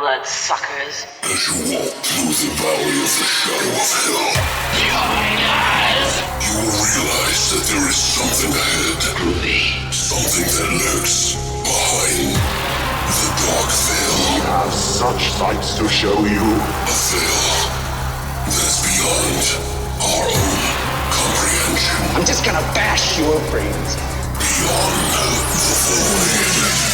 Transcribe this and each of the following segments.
bloodsuckers. As you walk through the valley of the shadow of hell, Join us! you will realize that there is something ahead. Something that lurks behind the dark veil. We have such sights to show you. A veil that is beyond our own comprehension. I'm just gonna bash your brains. Beyond the void.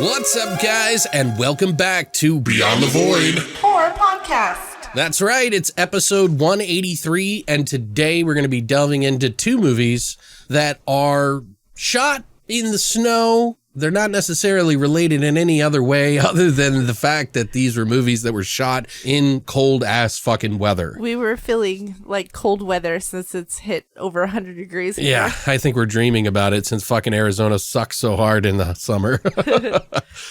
What's up, guys, and welcome back to Beyond the Void Horror Podcast. That's right, it's episode 183, and today we're going to be delving into two movies that are shot in the snow. They're not necessarily related in any other way other than the fact that these were movies that were shot in cold-ass fucking weather. We were feeling like cold weather since it's hit over 100 degrees here. Yeah, I think we're dreaming about it since fucking Arizona sucks so hard in the summer.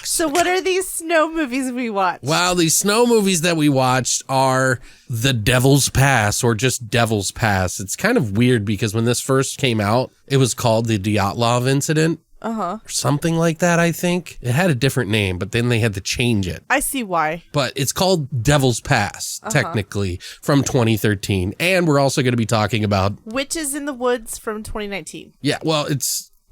So what are these snow movies we watched? Wow, these snow movies that we watched are The Devil's Pass, or just Devil's Pass. It's kind of weird because when this first came out, it was called the Dyatlov Incident. Or something like that, I think. It had a different name, but then they had to change it. I see why. But it's called Devil's Pass, technically, from 2013. And we're also going to be talking about Witches in the Woods from 2019. Yeah, well,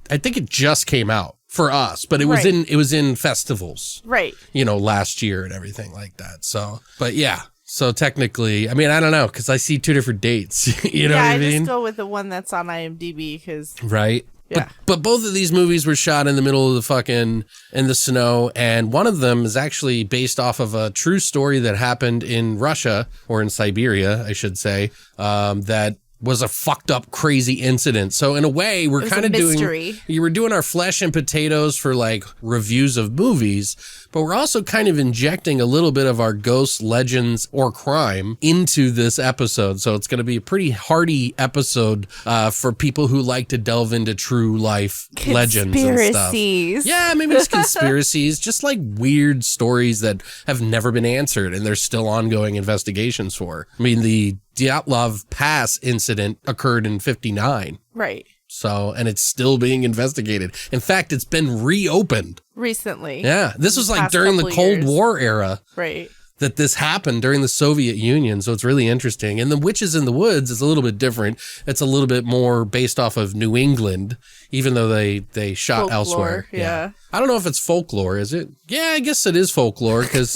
I think it just came out for us, but it was in festivals. Right. You know, last year and everything like that. So, but yeah. So technically, I mean, I don't know, because I see two different dates. You know what I mean? Yeah, I just go with the one that's on IMDb because... Right. Yeah. But both of these movies were shot in the middle of in the snow, and one of them is actually based off of a true story that happened in Russia, or in Siberia, I should say, that was a fucked up, crazy incident. So in a way, we're kind of doing our flesh and potatoes for like reviews of movies, but we're also kind of injecting a little bit of our ghost legends or crime into this episode. So it's going to be a pretty hearty episode for people who like to delve into true life legends and stuff. Yeah, maybe it's conspiracies, just like weird stories that have never been answered and there's still ongoing investigations for. I mean, the Dyatlov Pass incident occurred in 1959. Right. So, and it's still being investigated. In fact, it's been reopened. Recently. Yeah. This was like during the Cold War era. Right. That this happened during the Soviet Union. So it's really interesting. And the Witches in the Woods is a little bit different. It's a little bit more based off of New England, even though they shot folklore, elsewhere. Yeah. I don't know if it's folklore, is it? Yeah, I guess it is folklore because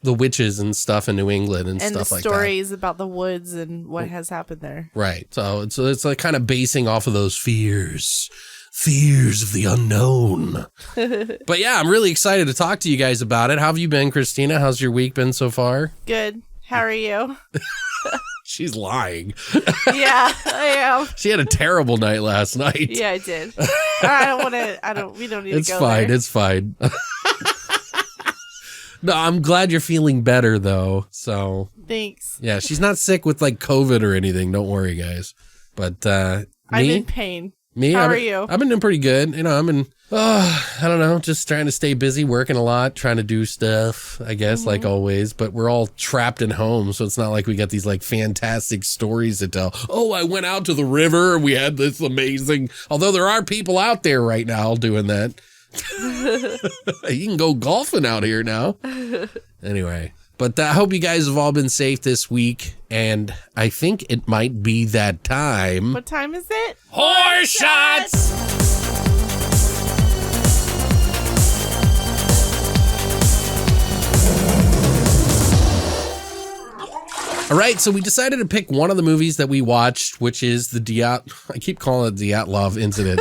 the witches and stuff in New England and stuff like that. And the stories about the woods and what has happened there. Right. So it's like kind of basing off of those fears of the unknown. But yeah, I'm really excited to talk to you guys about it. How have you been, Christina? How's your week been so far? Good. How are you? She's lying. Yeah, I am. She had a terrible night last night. Yeah, I did. We don't need It's to go fine. there. It's fine. No, I'm glad you're feeling better though. So Thanks. yeah, she's not sick with like COVID or anything. Don't worry, guys. But I'm in pain. Me? How are you? I've been doing pretty good. You know, I don't know, just trying to stay busy, working a lot, trying to do stuff, I guess, like always. But we're all trapped in home, so it's not like we got these like fantastic stories to tell. Oh, I went out to the river and we had this amazing, although there are people out there right now doing that. You can go golfing out here now. Anyway, but I hope you guys have all been safe this week, and I think it might be that time. What time is it? HORRORSHOTS! All right, so we decided to pick one of the movies that we watched, which is I keep calling it the Dyatlov Incident,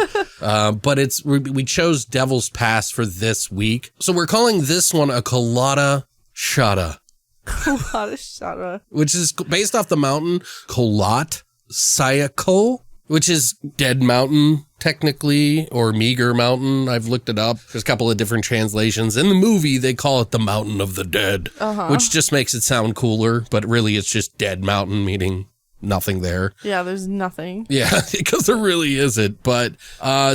but we chose Devil's Pass for this week. So we're calling this one a Colada Shada. Colada Shada. Which is based off the mountain Kholat Syakhl. which is Dead Mountain, technically, or Meager Mountain. I've looked it up. There's a couple of different translations. In the movie, they call it the Mountain of the Dead, which just makes it sound cooler, but really it's just Dead Mountain, meaning nothing there. Yeah, there's nothing. Yeah, because there really isn't. But,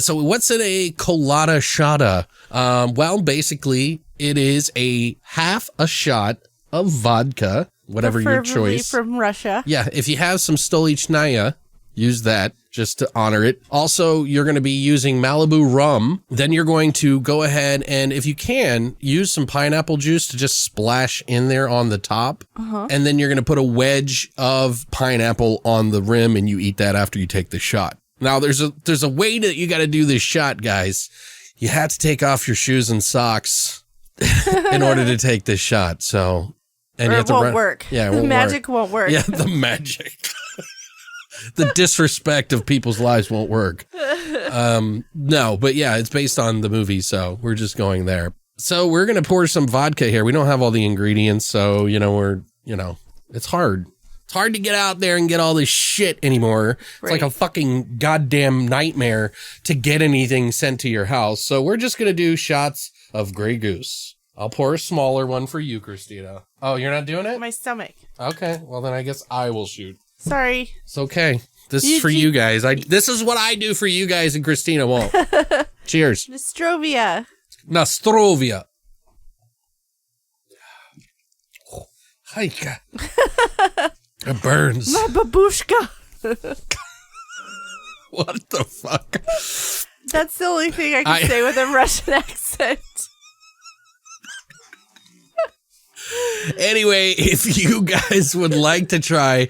so what's in a colada shota? Well, basically, it is a half a shot of vodka, whatever your Preferably choice. from Russia. Yeah, if you have some Stolichnaya, use that just to honor it. Also, you're going to be using Malibu rum. Then you're going to go ahead and, if you can, use some pineapple juice to just splash in there on the top. And then you're going to put a wedge of pineapple on the rim, and you eat that after you take the shot. Now, there's a way that you got to do this shot, guys. You have to take off your shoes and socks in order to take this shot. So, and Or you have it to won't work. Yeah, it the won't magic work. won't work. Yeah, the magic. The disrespect of people's lives won't work. No, but yeah, it's based on the movie, so we're just going there. So we're going to pour some vodka here. We don't have all the ingredients, so, it's hard. It's hard to get out there and get all this shit anymore. It's like a fucking goddamn nightmare to get anything sent to your house. So we're just going to do shots of Grey Goose. I'll pour a smaller one for you, Christina. Oh, you're not doing it? My stomach. Okay, well then I guess I will shoot. Sorry. It's okay. This is for you guys. This is what I do for you guys, and Christina won't. Cheers. Nostrovia. Nostrovia. Haika. It burns. My babushka. What the fuck? That's the only thing I can say with a Russian accent. Anyway, if you guys would like to try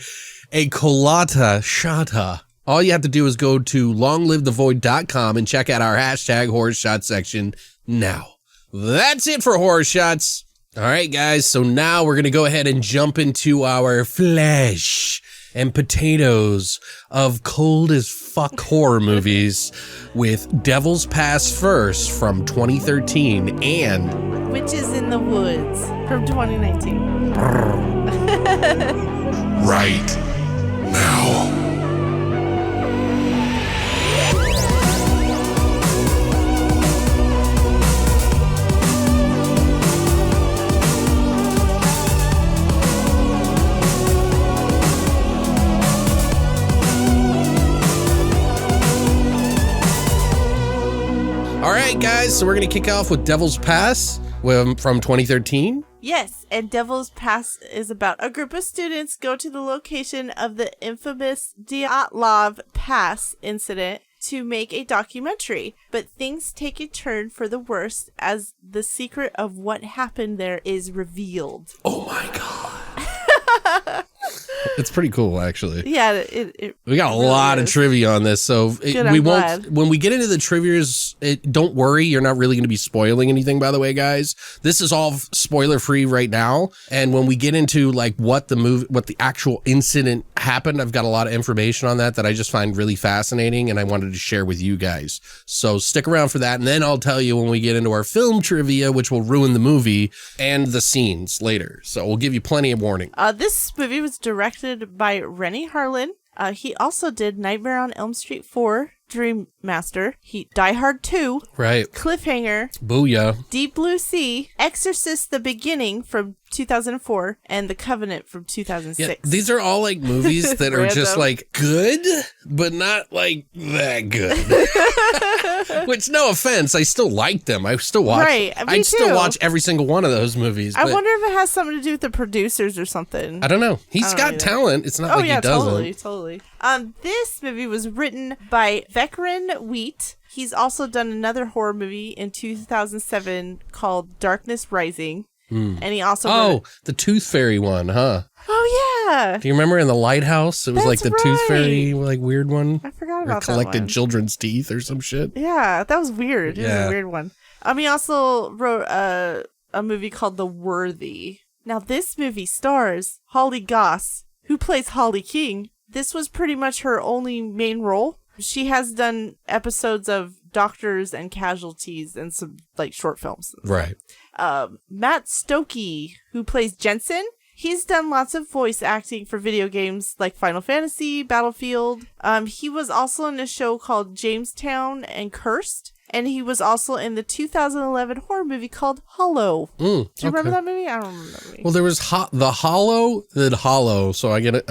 a colada shota, all you have to do is go to longlivethevoid.com and check out our hashtag horror shot section now. That's it for horror shots. All right, guys. So now we're going to go ahead and jump into our flesh and potatoes of cold as fuck horror movies with Devil's Pass First from 2013 and Witches in the Woods from 2019. Right now. All right, guys, so we're going to kick off with Devil's Pass from 2013. Yes, and Devil's Pass is about a group of students go to the location of the infamous Dyatlov Pass incident to make a documentary. But things take a turn for the worst as the secret of what happened there is revealed. Oh my God. It's pretty cool, actually. Yeah, we got a really lot of is. trivia on this, so we I'm won't. glad. When we get into the trivias, don't worry, you're not really going to be spoiling anything. By the way, guys, this is all spoiler free right now. And when we get into like what the actual incident happened, I've got a lot of information on that I just find really fascinating, and I wanted to share with you guys. So stick around for that, and then I'll tell you when we get into our film trivia, which will ruin the movie and the scenes later. So we'll give you plenty of warning. This movie was directed by Rennie Harlan. He also did Nightmare on Elm Street 4, Dream Master, Die Hard 2, Right. Cliffhanger, Booyah. Deep Blue Sea, Exorcist: The Beginning from 2004, and The Covenant from 2006. Yeah, these are all like movies that are just Random. like good, but not like that good. Which, no offense, I still like them. I still watch. Right, me I'd still too. watch every single one of those movies. I but wonder if it has something to do with the producers or something. I don't know. He's don't got either. talent. It's not Oh like yeah, he doesn't. totally. This movie was written by Vekran Wheat. He's also done another horror movie in 2007 called Darkness Rising. And he also wrote- The Tooth Fairy one, huh? Oh yeah. Do you remember in the lighthouse? It was like the That's Tooth right. Fairy, like weird one. I forgot Or about that collected one. children's teeth or some shit. Yeah, that was weird. It was Yeah. a weird one. He also wrote a movie called The Worthy. Now, this movie stars Holly Goss, who plays Holly King. This was pretty much her only main role. She has done episodes of Doctors and Casualties and some like short films. Right. Matt Stokey, who plays Jensen, He's done lots of voice acting for video games like Final Fantasy, Battlefield. He was also in a show called Jamestown and Cursed. And he was also in the 2011 horror movie called Hollow. Do you remember that movie? I don't remember that movie. Well, there was the Hollow, then Hollow. So I get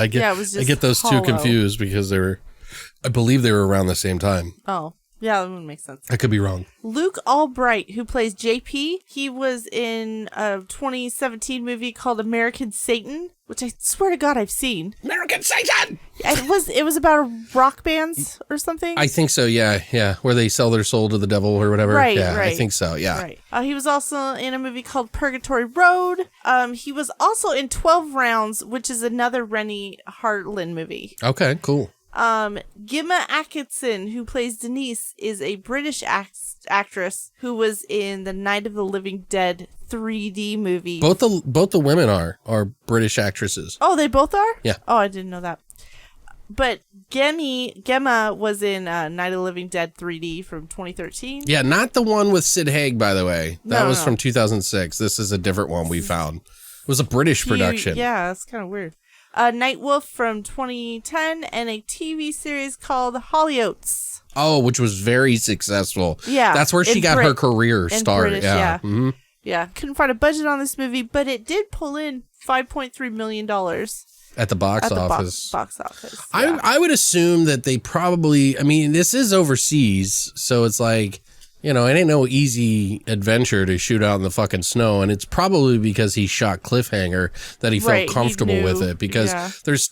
those Hollow. two confused because I believe they were around the same time. Oh. Yeah, that would make sense. I could be wrong. Luke Albright, who plays JP, he was in a 2017 movie called American Satan, which I swear to God I've seen. American Satan! It was about a rock band or something? I think so, yeah. Where they sell their soul to the devil or whatever. Right, yeah, right. I think so, yeah. Right. He was also in a movie called Purgatory Road. He was also in 12 Rounds, which is another Rennie Harlin movie. Okay, cool. Gemma Atkinson, who plays Denise, is a British actress who was in the Night of the Living Dead 3D movie. Both the women are British actresses. Oh, they both are? Yeah. Oh, I didn't know that. But Gemma was in Night of the Living Dead 3D from 2013. Yeah, not the one with Sid Haig, by the way. That was No. from 2006. This is a different one we found. It was a British production. Yeah, that's kind of weird. Nightwolf from 2010 and a TV series called Hollyoaks. Oh, which was very successful. Yeah. That's where she got her career start. British, yeah. Mm-hmm. Yeah. Couldn't find a budget on this movie, but it did pull in $5.3 million At the box office. Box office. Yeah. I would assume that they probably, this is overseas, so it's like, it ain't no easy adventure to shoot out in the fucking snow, and it's probably because he shot Cliffhanger that he felt comfortable with it, because there's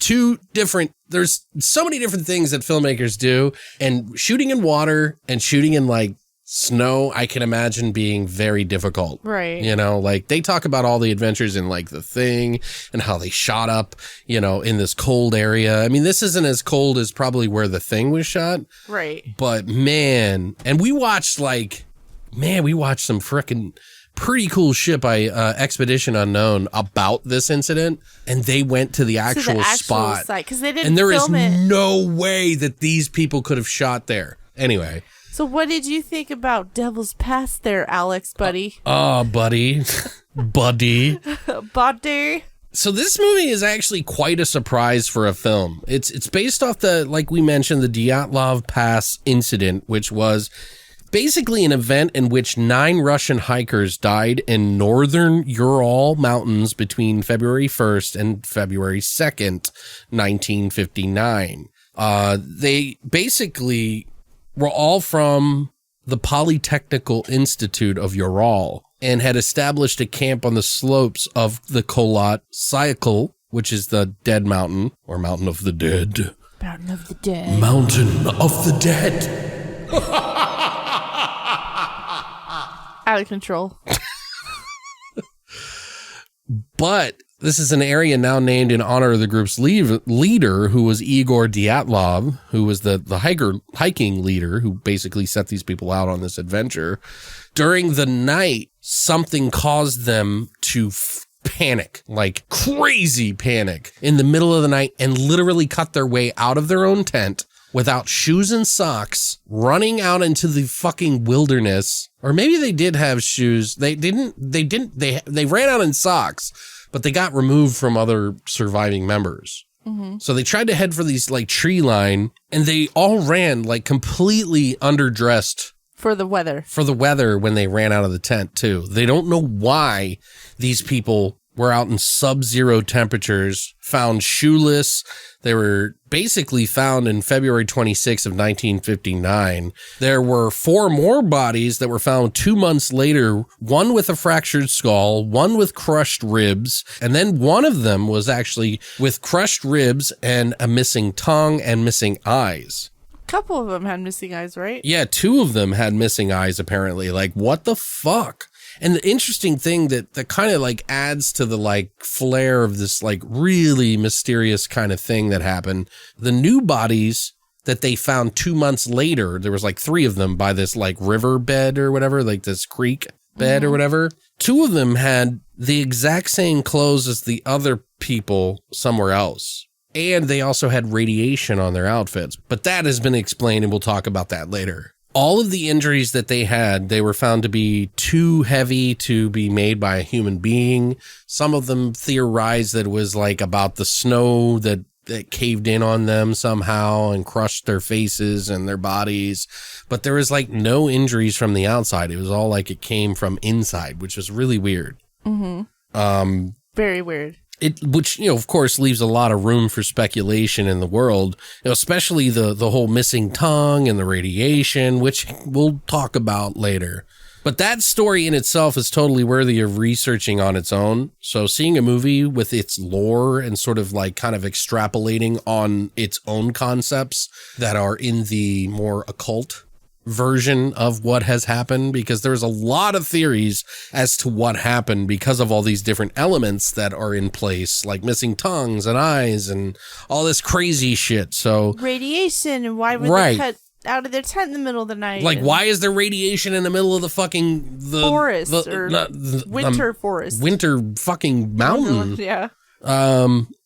so many different things that filmmakers do, and shooting in water and shooting in like snow, I can imagine being very difficult. Right. Like they talk about all the adventures in like The Thing and how they shot up, in this cold area. This isn't as cold as probably where The Thing was shot. Right. But man, and we watched some freaking pretty cool shit by Expedition Unknown about this incident, and they went to the actual spot site, 'cause they didn't and there is film it. no way that these people could have shot there. Anyway. So what did you think about Devil's Pass there, Alex, buddy? Buddy. Buddy. Buddy. So this movie is actually quite a surprise for a film. It's based off like we mentioned, the Dyatlov Pass incident, which was basically an event in which 9 Russian hikers died in northern Ural Mountains between February 1st and February 2nd, 1959. They basically were all from the Polytechnical Institute of Ural and had established a camp on the slopes of the Kholat Syakhl, which is the Dead Mountain, or Mountain of the Dead. Mountain of the Dead. Mountain of the Dead. Out of control. But this is an area now named in honor of the group's leader, who was Igor Dyatlov, who was the hiking leader who basically set these people out on this adventure. During the night, something caused them to panic, like crazy panic, in the middle of the night, and literally cut their way out of their own tent without shoes and socks, running out into the fucking wilderness. Or maybe they did have shoes. They ran out in socks, but they got removed from other surviving members. Mm-hmm. So they tried to head for these like tree line, and they all ran like completely underdressed for the weather. When they ran out of the tent too. They don't know why these people were out in sub-zero temperatures, found shoeless. They were basically found in February 26th of 1959. There were 4 more bodies that were found 2 months later, one with a fractured skull, one with crushed ribs, and then one of them was actually with crushed ribs and a missing tongue and missing eyes. A couple of them had missing eyes, right? Yeah, 2 of them had missing eyes, apparently. Like, what the fuck? And the interesting thing that kind of like adds to the like flair of this like really mysterious kind of thing that happened, the new bodies that they found 2 months later, there was like 3 of them by this like river bed or whatever, like this creek bed or whatever. 2 of them had the exact same clothes as the other people somewhere else. And they also had radiation on their outfits. But that has been explained, and we'll talk about that later. all of the injuries that they had, they were found to be too heavy to be made by a human being. Some of them theorized that it was like about the snow that caved in on them somehow and crushed their faces and their bodies. But there was like no injuries from the outside. It was all like it came from inside, which was really weird. Very weird. Which, you know, of course, leaves a lot of room for speculation in the world, you know, especially the whole missing tongue and the radiation, which we'll talk about later. But that story in itself is totally worthy of researching on its own. So seeing a movie with its lore and sort of like kind of extrapolating on its own concepts that are in the more occult version of what has happened, because there's a lot of theories as to what happened because of all these different elements that are in place, like missing tongues and eyes and all this crazy shit. So radiation, and why would they cut out of their tent in the middle of the night? Like, why is there radiation in the middle of the fucking forest winter forest? Winter fucking mountain. Yeah.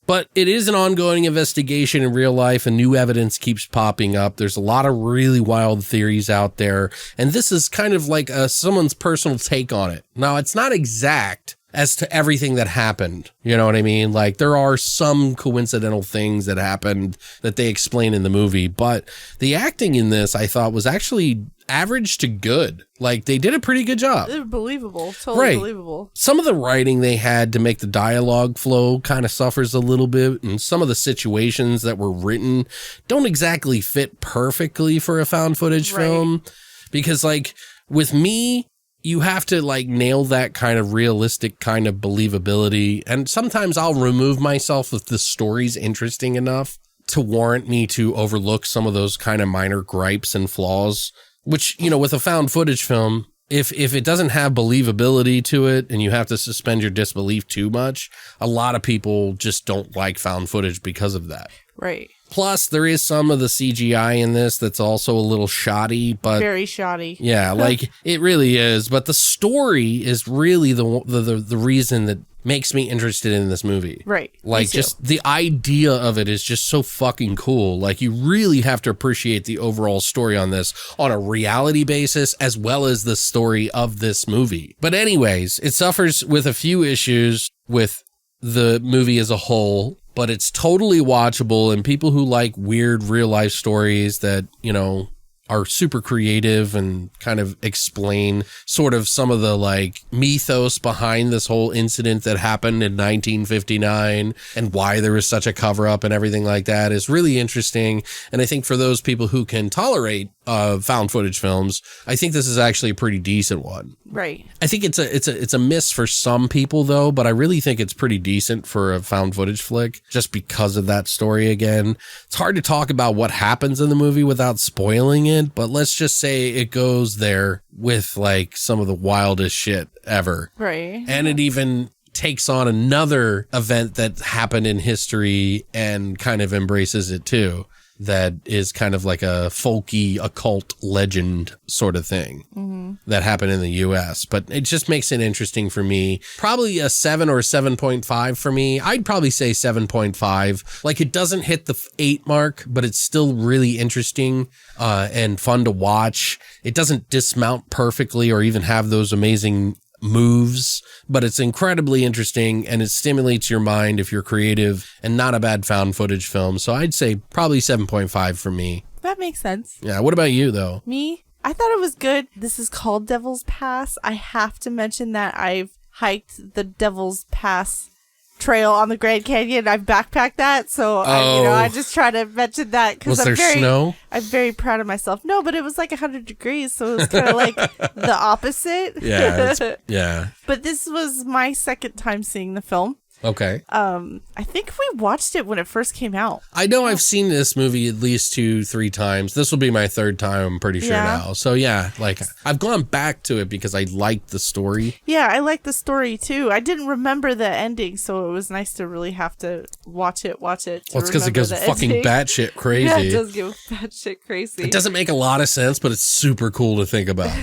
But it is an ongoing investigation in real life, and new evidence keeps popping up. There's a lot of really wild theories out there, and this is kind of like someone's personal take on it. Now, it's not exact as to everything that happened. You know what I mean? Like, there are some coincidental things that happened that they explain in the movie, but the acting in this, I thought, was actually average to good. Like, they did a pretty good job. They're believable. Totally believable. Some of the writing they had to make the dialogue flow kind of suffers a little bit, and some of the situations that were written don't exactly fit perfectly for a found footage film. Because, like, with me, you have to like nail that kind of realistic kind of believability. And sometimes I'll remove myself if the story's interesting enough to warrant me to overlook some of those kind of minor gripes and flaws, which, you know, with a found footage film, if it doesn't have believability to it and you have to suspend your disbelief too much, a lot of people just don't like found footage because of that. Right. Plus, there is some of the CGI in this that's also a little shoddy, but very shoddy. Yeah, like it really is. But the story is really the reason that makes me interested in this movie. Right. Like, just the idea of it is just so fucking cool. Like, you really have to appreciate the overall story on this on a reality basis, as well as the story of this movie. But anyways, it suffers with a few issues with the movie as a whole, but it's totally watchable, and people who like weird real life stories that, you know, are super creative and kind of explain sort of some of the like mythos behind this whole incident that happened in 1959 and why there was such a cover up and everything like that is really interesting. And I think for those people who can tolerate found footage films, I think this is actually a pretty decent one. Right. I think it's a miss for some people though, but I really think it's pretty decent for a found footage flick just because of that story again. It's hard to talk about what happens in the movie without spoiling it, but let's just say it goes there with like some of the wildest shit ever. Right. And it even takes on another event that happened in history and kind of embraces it too. That is kind of like a folky occult legend sort of thing that happened in the US. But it just makes it interesting for me. Probably a 7 or 7.5 for me. I'd probably say 7.5. Like, it doesn't hit the 8 mark, but it's still really interesting and fun to watch. It doesn't dismount perfectly or even have those amazing moves, but it's incredibly interesting and it stimulates your mind if you're creative, and not a bad found footage film. So I'd say probably 7.5 for me. That makes sense. Yeah. What about you though? Me? I thought it was good. This is called Devil's Pass. I have to mention that I've hiked the Devil's Pass trail on the Grand Canyon. I've backpacked that, so I just try to mention that because snow? I'm very proud of myself. No, but it was like 100 degrees, so it was kind of like the opposite. Yeah, yeah. But this was my second time seeing the film. Okay. I think we watched it when it first came out. I know I've seen this movie at least 2-3 times. This will be my third time, I'm pretty sure now. So yeah, like I've gone back to it because I liked the story. Yeah, I liked the story too. I didn't remember the ending, so it was nice to really have to watch it. Well, it's because it goes fucking batshit crazy. Yeah, it does go batshit crazy. It doesn't make a lot of sense, but it's super cool to think about.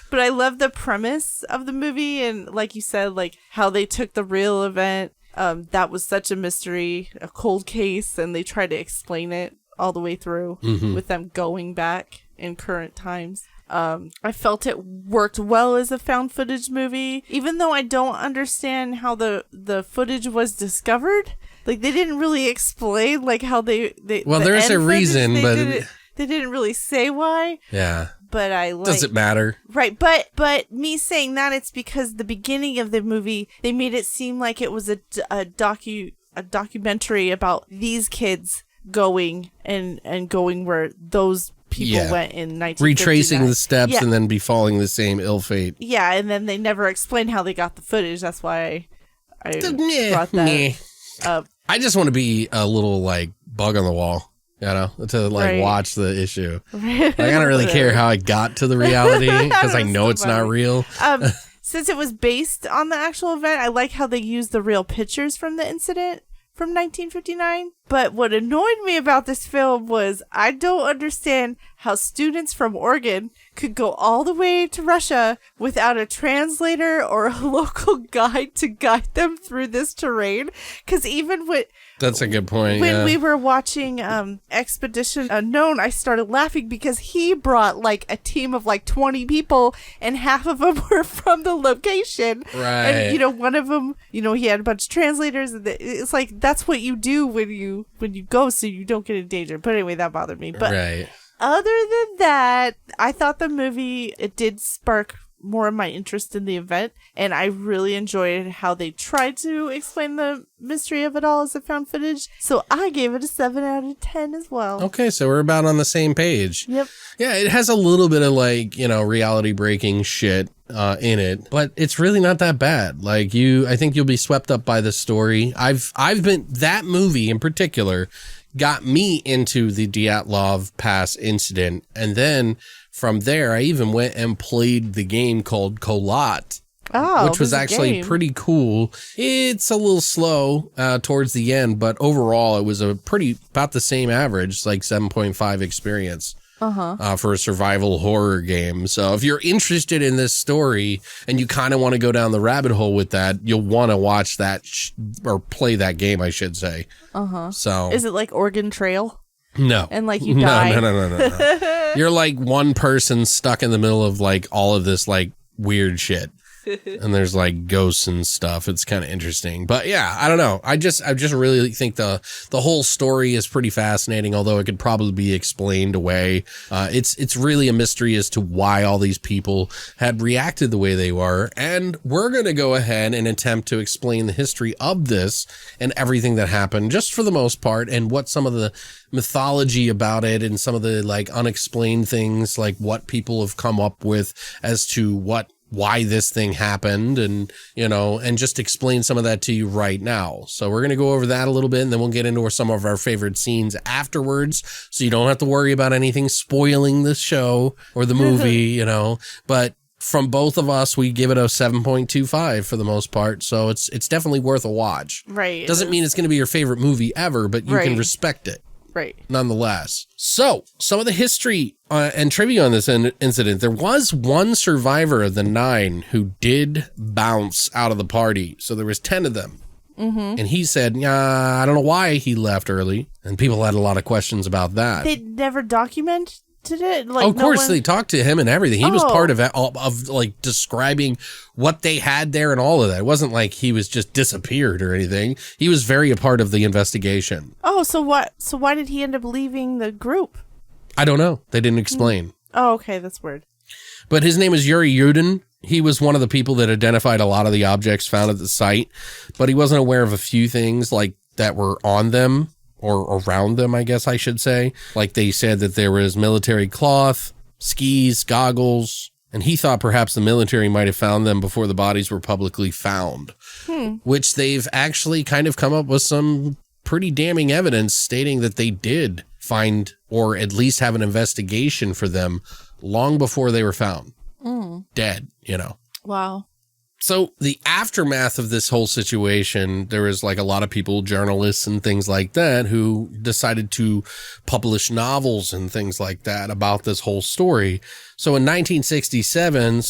But I love the premise of the movie, and like you said, like how they took the real event. That was such a mystery, a cold case, and they tried to explain it all the way through with them going back in current times. I felt it worked well as a found footage movie, even though I don't understand how the footage was discovered. Like, they didn't really explain, like, how they well, the there's end a reason, footage, but they didn't really say why. Yeah. But I like... Does it matter? Right, but me saying that, it's because the beginning of the movie, they made it seem like it was a documentary about these kids going and going where those people went in 1959. Retracing the steps and then befalling the same ill fate. Yeah, and then they never explained how they got the footage. That's why I brought that up. I just want to be a little, like, bug on the wall, you know, to, like, watch the issue. Like, I don't really care how I got to the reality, because I know it's not real. Since it was based on the actual event, I like how they used the real pictures from the incident from 1959. But what annoyed me about this film was I don't understand how students from Oregon could go all the way to Russia without a translator or a local guide to guide them through this terrain. Because even with... That's a good point. When we were watching Expedition Unknown, I started laughing because he brought like a team of like 20 people and half of them were from the location. Right. And, you know, one of them, you know, he had a bunch of translators. And it's like, that's what you do when you go so you don't get in danger. But anyway, that bothered me. But other than that, I thought the movie, it did spark more of my interest in the event, and I really enjoyed how they tried to explain the mystery of it all as a found footage. So I gave it a 7 out of 10 as well. Okay, so we're about on the same page. Yep. Yeah, it has a little bit of, like, you know, reality breaking shit in it, but it's really not that bad. Like, I think you'll be swept up by the story. That movie in particular got me into the Dyatlov Pass incident, and then from there, I even went and played the game called Kolat, which was actually pretty cool. It's a little slow towards the end, but overall, it was about the same average, like 7.5 experience for a survival horror game. So if you're interested in this story and you kind of want to go down the rabbit hole with that, you'll want to watch that or play that game, I should say. So is it like Oregon Trail? No. And like you die? No. You're like one person stuck in the middle of like all of this like weird shit. And there's like ghosts and stuff. It's kind of interesting. But yeah, I don't know. I just really think the whole story is pretty fascinating, although it could probably be explained away. It's really a mystery as to why all these people had reacted the way they were. And we're going to go ahead and attempt to explain the history of this and everything that happened, just for the most part, and what some of the mythology about it and some of the like unexplained things, like what people have come up with as to why this thing happened, and, you know, and just explain some of that to you right now. So we're going to go over that a little bit, and then we'll get into some of our favorite scenes afterwards. So you don't have to worry about anything spoiling the show or the movie, you know, but from both of us, we give it a 7.25 for the most part. So it's definitely worth a watch. Right. Doesn't mean it's going to be your favorite movie ever, but you can respect it. Right. Nonetheless. So, some of the history and trivia on this incident. There was one survivor of the 9 who did bounce out of the party. So there was 10 of them. Mm-hmm. And he said, I don't know why he left early. And people had a lot of questions about that. They never documented it? Like, of course, they talked to him and everything. He was part of like describing what they had there and all of that. It wasn't like he was just disappeared or anything. He was very a part of the investigation. Oh, so what? So why did he end up leaving the group? I don't know. They didn't explain. Oh, okay. That's weird. But his name is Yuri Yudin. He was one of the people that identified a lot of the objects found at the site, but he wasn't aware of a few things like that were on them. Or around them, I guess I should say. Like they said that there was military cloth, skis, goggles, and he thought perhaps the military might have found them before the bodies were publicly found, which they've actually kind of come up with some pretty damning evidence stating that they did find or at least have an investigation for them long before they were found. Dead, you know. Wow. So the aftermath of this whole situation, there was like a lot of people, journalists and things like that, who decided to publish novels and things like that about this whole story. So in 1967,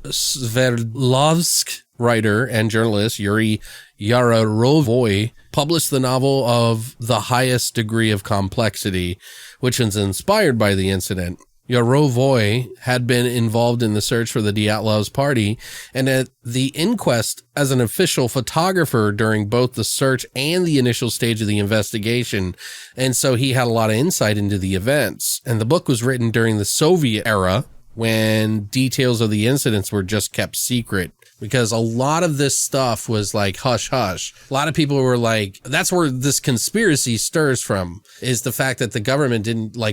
Sverdlovsk writer and journalist Yuri Yarovoy published the novel of The Highest Degree of Complexity, which was inspired by the incident. Yarovoy had been involved in the search for the Dyatlov's party, and at the inquest as an official photographer during both the search and the initial stage of the investigation. And so he had a lot of insight into the events. And the book was written during the Soviet era, when details of the incidents were just kept secret, because a lot of this stuff was like hush hush. A lot of people were like, that's where this conspiracy stirs from, is the fact that the government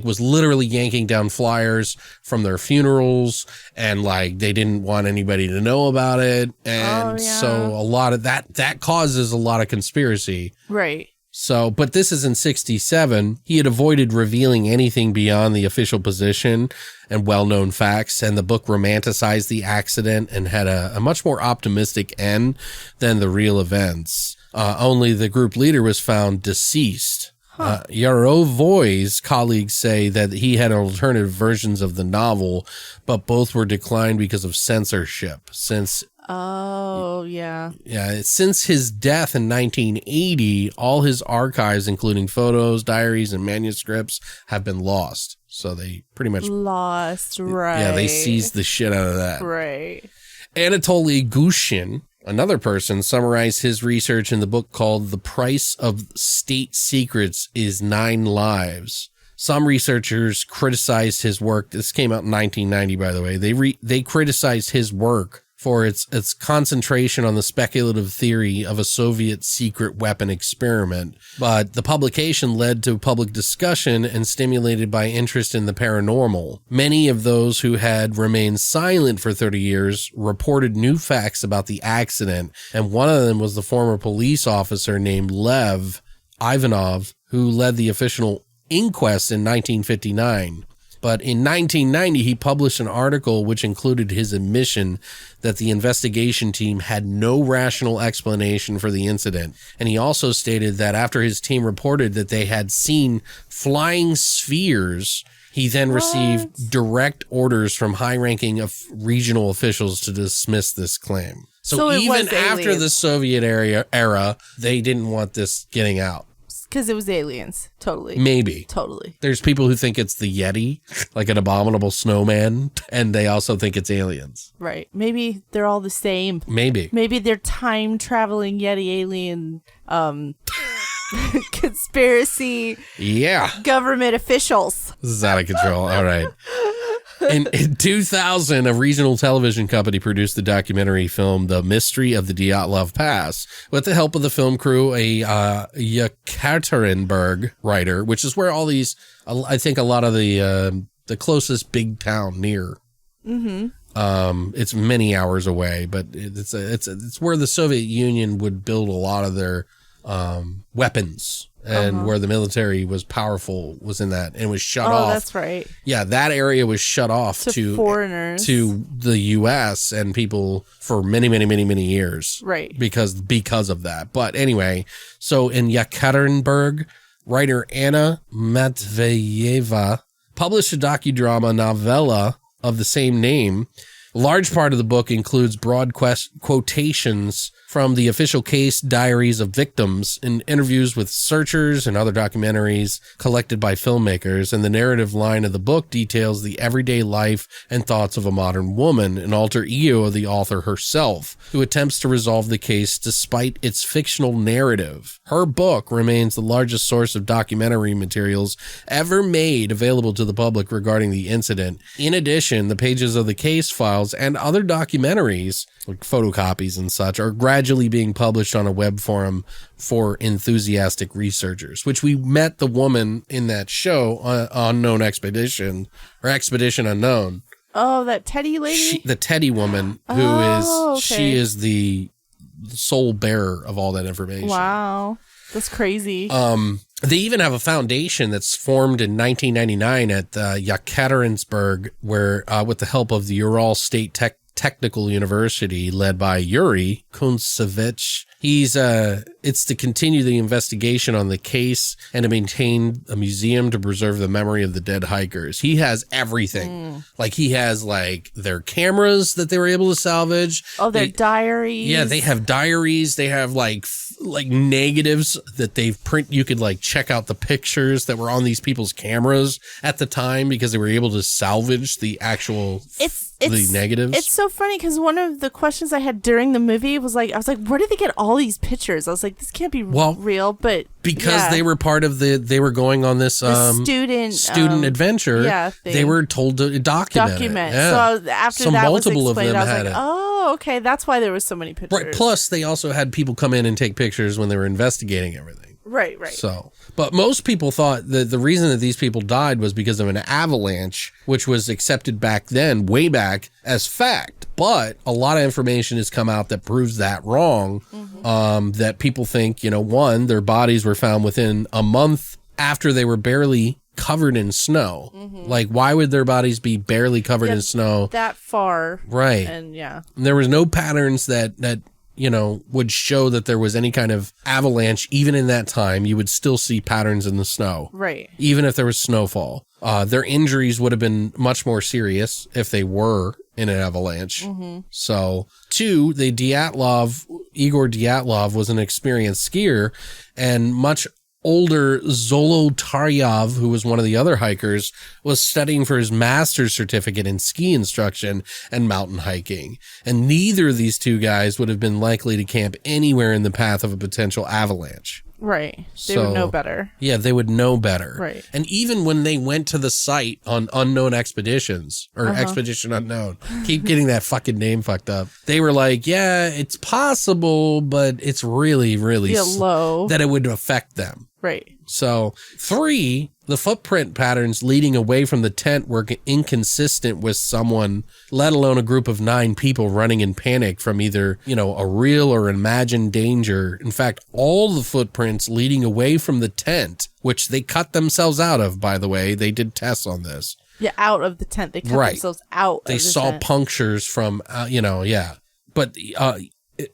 was literally yanking down flyers from their funerals, and they didn't want anybody to know about it. And so a lot of that causes a lot of conspiracy. Right. So, but this is in 1967. He had avoided revealing anything beyond the official position and well-known facts, and the book romanticized the accident and had a much more optimistic end than the real events. Only the group leader was found deceased. Yarovoy's colleagues say that he had alternative versions of the novel, but both were declined because of censorship. Since his death in 1980, all his archives, including photos, diaries, and manuscripts, have been lost. So they pretty much lost, right? Yeah, they seized the shit out of that. Right. Anatoly Gushin, another person, summarized his research in the book called The Price of State Secrets is 9 Lives. Some researchers criticized his work. This came out in 1990, by the way. They criticized his work for its concentration on the speculative theory of a Soviet secret weapon experiment. But the publication led to public discussion and stimulated by interest in the paranormal. Many of those who had remained silent for 30 years reported new facts about the accident, and one of them was the former police officer named Lev Ivanov, who led the official inquest in 1959. But in 1990, he published an article which included his admission that the investigation team had no rational explanation for the incident. And he also stated that after his team reported that they had seen flying spheres, he then received direct orders from high-ranking regional officials to dismiss this claim. So even after the Soviet era, they didn't want this getting out. Because it was aliens. Totally. Maybe. Totally. There's people who think it's the Yeti, like an abominable snowman, and they also think it's aliens. Right. Maybe they're all the same. Maybe. Maybe they're time-traveling Yeti alien conspiracy. Yeah. Government officials. This is out of control. All right. In 2000, a regional television company produced the documentary film The Mystery of the Dyatlov Pass with the help of the film crew, a Yekaterinburg writer, which is where all these, I think a lot of the closest big town near. Mm-hmm. It's many hours away, but it's where the Soviet Union would build a lot of their weapons. And where the military was powerful was in that, and it was shut off. Oh, that's right. Yeah, that area was shut off to foreigners, to the U.S. and people for many, many, many, many years. Right. Because of that. But anyway, so in Yekaterinburg, writer Anna Matveyeva published a docudrama novella of the same name. A large part of the book includes broad quotations from the official case diaries of victims and interviews with searchers and other documentaries collected by filmmakers. And the narrative line of the book details the everyday life and thoughts of a modern woman, an alter ego of the author herself, who attempts to resolve the case despite its fictional narrative. Her book remains the largest source of documentary materials ever made available to the public regarding the incident. In addition, the pages of the case files and other documentaries, like photocopies and such, are gradually being published on a web forum for enthusiastic researchers, which we met the woman in that show, Unknown Expedition, or Expedition Unknown. Oh, that Teddy lady? The Teddy woman, she is the sole bearer of all that information. Wow. That's crazy. They even have a foundation that's formed in 1999 at Yekaterinburg, where, with the help of the Ural State Technical University, led by Yuri Kuntsevich, He's it's to continue the investigation on the case and to maintain a museum to preserve the memory of the dead hikers. He has everything. Like he has like their cameras that they were able to salvage. Oh, their diaries. Yeah, they have diaries. They have like negatives that they've print. You could like check out the pictures that were on these people's cameras at the time because they were able to salvage the actual the negatives. It's so funny because one of the questions I had during the movie was like, I was like, where did they get all these pictures? I was like, this can't be real, but because they were part of they were going on this student adventure. They were told to document it. Yeah. So after so that multiple was explained, of I them was like, oh, okay, that's why there was so many pictures. Right. Plus, they also had people come in and take pictures when they were investigating everything. Right. So, but most people thought that the reason that these people died was because of an avalanche, which was accepted back then, way back, as fact. But a lot of information has come out that proves that wrong. That people think, one, their bodies were found within a month after they were barely covered in snow. Like, why would their bodies be barely covered in snow that far? Right. And there was no patterns that would show that there was any kind of avalanche. Even in that time, you would still see patterns in the snow. Right. Even if there was snowfall. Their injuries would have been much more serious if they were in an avalanche. So, 2, Igor Dyatlov was an experienced skier, and much older Zolotaryov, who was one of the other hikers, was studying for his master's certificate in ski instruction and mountain hiking. And neither of these two guys would have been likely to camp anywhere in the path of a potential avalanche. Right. They would know better. Yeah, they would know better. Right. And even when they went to the site on unknown expeditions, or Expedition Unknown, keep getting that fucking name fucked up. They were like, yeah, it's possible, but it's really, really low that it would affect them. Right. So 3, the footprint patterns leading away from the tent were inconsistent with someone, let alone a group of 9 people running in panic from either, a real or imagined danger. In fact, all the footprints leading away from the tent, which they cut themselves out of, by the way, they did tests on this. Yeah, out of the tent. They cut themselves out They of the saw tent. punctures from, But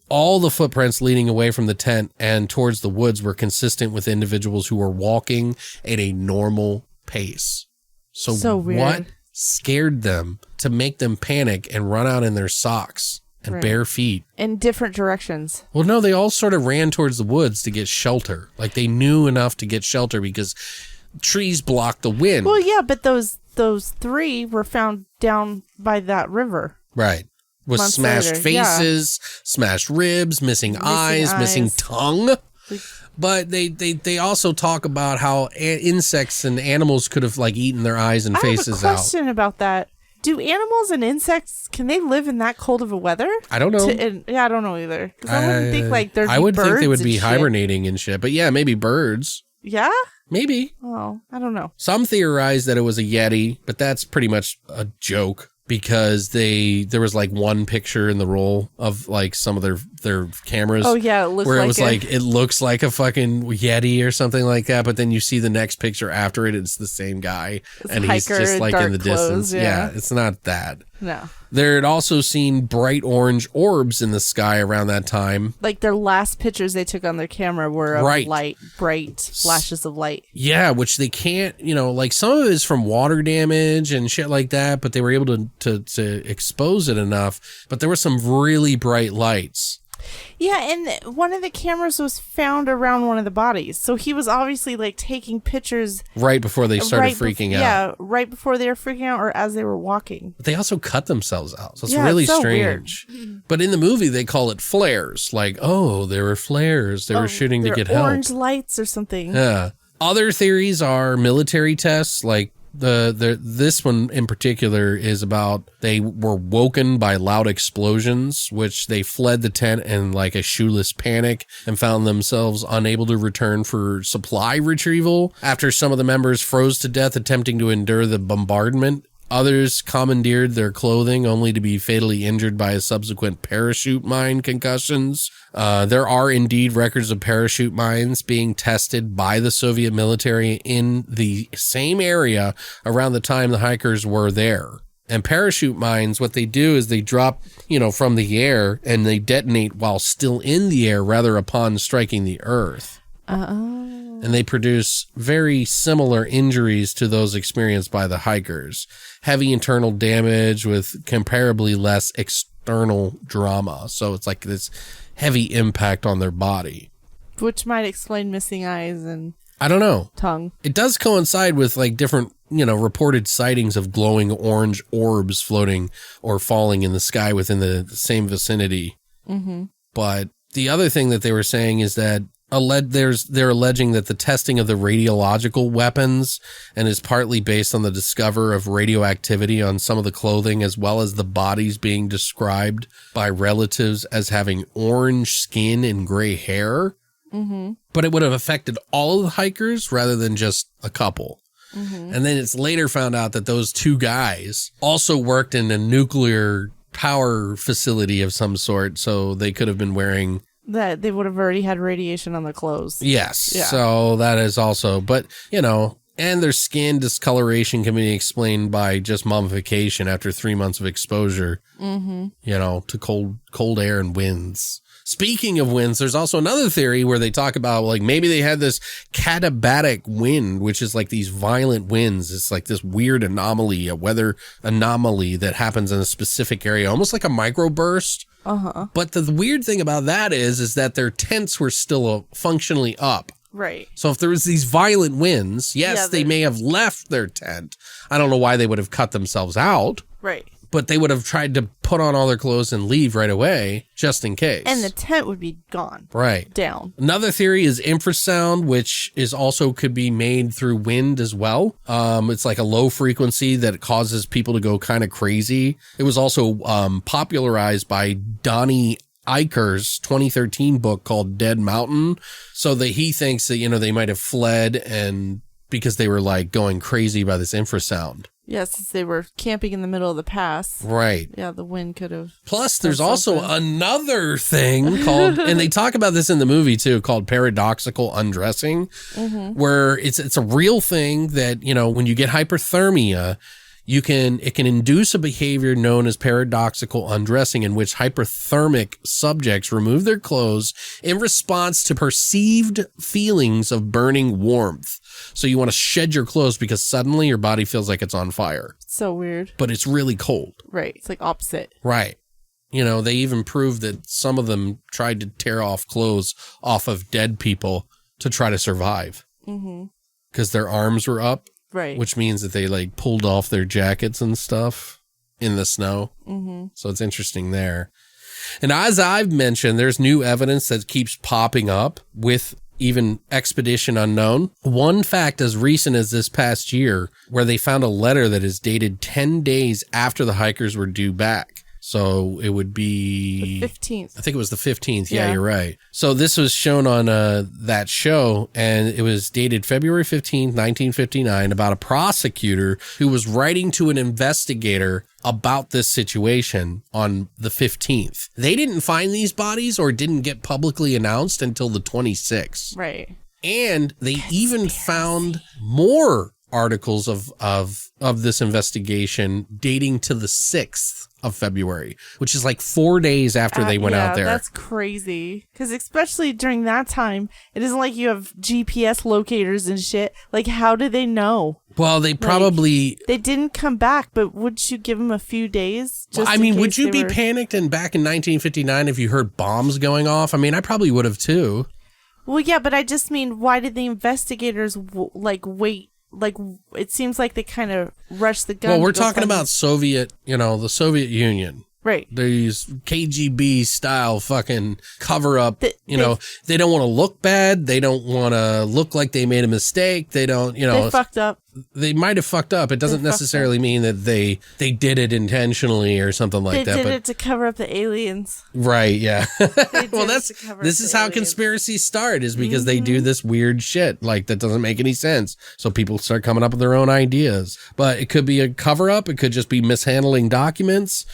all the footprints leading away from the tent and towards the woods were consistent with individuals who were walking at a normal pace. So weird. What scared them to make them panic and run out in their socks and bare feet? In different directions. Well, no, they all sort of ran towards the woods to get shelter. Like they knew enough to get shelter because trees blocked the wind. Well, yeah, but those 3 were found down by that river. Right. With Months smashed later, faces, smashed ribs, missing eyes, missing tongue. But they also talk about how insects and animals could have like eaten their eyes and faces out. I have a question about that. Do animals and insects, can they live in that cold of a weather? I don't know. I don't know either. Because I wouldn't think like there'd be I would birds think they would and be shit. hibernating and shit. But yeah, maybe birds. Yeah? Maybe. Oh, I don't know. Some theorize that it was a Yeti, but that's pretty much a joke. Because there was like one picture in the roll of like some of their cameras. Oh yeah, it looks like a fucking Yeti or something like that. But then you see the next picture after it, it's the same guy, and he's just like in the distance. Yeah, it's not that. No. There had also seen bright orange orbs in the sky around that time. Like their last pictures they took on their camera were of light, bright flashes of light. Yeah, which they can't, like some of it is from water damage and shit like that, but they were able to expose it enough. But there were some really bright lights. Yeah, and one of the cameras was found around one of the bodies. So he was obviously like taking pictures right before they started freaking out. Yeah, right before they were freaking out or as they were walking. But they also cut themselves out. So it's really so strange. Weird. But in the movie, they call it flares. Like, there were flares. They were shooting to get help. Orange lights or something. Yeah. Other theories are military tests, like this one in particular is about they were woken by loud explosions, which they fled the tent in like a shoeless panic and found themselves unable to return for supply retrieval after some of the members froze to death attempting to endure the bombardment. Others commandeered their clothing only to be fatally injured by a subsequent parachute mine concussions. There are indeed records of parachute mines being tested by the Soviet military in the same area around the time the hikers were there. And parachute mines, what they do is they drop, from the air and they detonate while still in the air rather upon striking the earth. And they produce very similar injuries to those experienced by the hikers. Heavy internal damage with comparably less external drama. So it's like this heavy impact on their body. Which might explain missing eyes and I don't know. Tongue. It does coincide with like different, reported sightings of glowing orange orbs floating or falling in the sky within the same vicinity. Mm-hmm. But the other thing that they were saying is that they're alleging that the testing of the radiological weapons and is partly based on the discovery of radioactivity on some of the clothing, as well as the bodies being described by relatives as having orange skin and gray hair. Mm-hmm. But it would have affected all of the hikers rather than just a couple. Mm-hmm. And then it's later found out that those two guys also worked in a nuclear power facility of some sort, so they could have been wearing... That they would have already had radiation on their clothes. Yes. Yeah. So that is also... But, and their skin discoloration can be explained by just mummification after 3 months of exposure, to cold air and winds. Speaking of winds, there's also another theory where they talk about like maybe they had this katabatic wind, which is like these violent winds. It's like this weird anomaly, a weather anomaly that happens in a specific area, almost like a microburst. Uh-huh. But the weird thing about that is that their tents were still functionally up. Right. So if there was these violent winds, yes, they may have left their tent. I don't know why they would have cut themselves out. Right. But they would have tried to put on all their clothes and leave right away, just in case. And the tent would be gone. Right. Down. Another theory is infrasound, which is also could be made through wind as well. It's like a low frequency that causes people to go kind of crazy. It was also popularized by Donnie Eicher's 2013 book called Dead Mountain. So that he thinks that, they might have fled and because they were like going crazy by this infrasound. Yeah, since they were camping in the middle of the pass. Right. Yeah, the wind could have... Plus, there's also another thing called, and they talk about this in the movie too, called paradoxical undressing, where it's a real thing that, when you get hyperthermia, it can induce a behavior known as paradoxical undressing, in which hyperthermic subjects remove their clothes in response to perceived feelings of burning warmth. So you want to shed your clothes because suddenly your body feels like it's on fire. So weird. But it's really cold. Right. It's like opposite. Right. They even proved that some of them tried to tear off clothes off of dead people to try to survive. Mm-hmm. Because their arms were up. Right. Which means that they like pulled off their jackets and stuff in the snow. Mm-hmm. So it's interesting there. And as I've mentioned, there's new evidence that keeps popping up with even Expedition Unknown. One fact as recent as this past year, where they found a letter that is dated 10 days after the hikers were due back. So it would be... The 15th. I think it was the 15th. Yeah, you're right. So this was shown on that show, and it was dated February 15th, 1959, about a prosecutor who was writing to an investigator about this situation on the 15th. They didn't find these bodies or didn't get publicly announced until the 26th. Right. And they even found more articles of this investigation dating to the 6th of February, which is like 4 days after they went out there. That's crazy. Because especially during that time, it isn't like you have GPS locators and shit. Like, how do they know? Well, they probably... They didn't come back, but would you give them a few days? Would you be panicked and back in 1959 if you heard bombs going off? I mean, I probably would have too. Well, yeah, but I just mean, why did the investigators wait? Like, it seems like they kind of rushed the gun. Well, we're talking about Soviet, the Soviet Union. Right. These KGB style fucking cover up, they don't want to look bad. They don't want to look like they made a mistake. They don't, They fucked up. They might have fucked up. It doesn't necessarily mean that they did it intentionally or something like that. They did it to cover up the aliens. Right, yeah. Well, this is how conspiracies start, is because they do this weird shit like that doesn't make any sense. So people start coming up with their own ideas. But it could be a cover up. It could just be mishandling documents.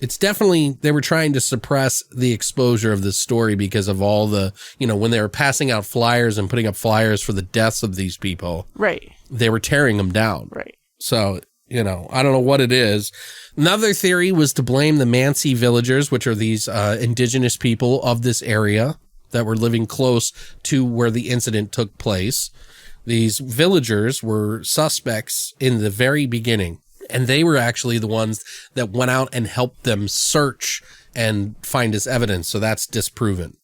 It's definitely, they were trying to suppress the exposure of this story because of all the, when they were passing out flyers and putting up flyers for the deaths of these people. Right. They were tearing them down. Right. So, I don't know what it is. Another theory was to blame the Mansi villagers, which are these indigenous people of this area that were living close to where the incident took place. These villagers were suspects in the very beginning, and they were actually the ones that went out and helped them search and find this evidence. So that's disproven.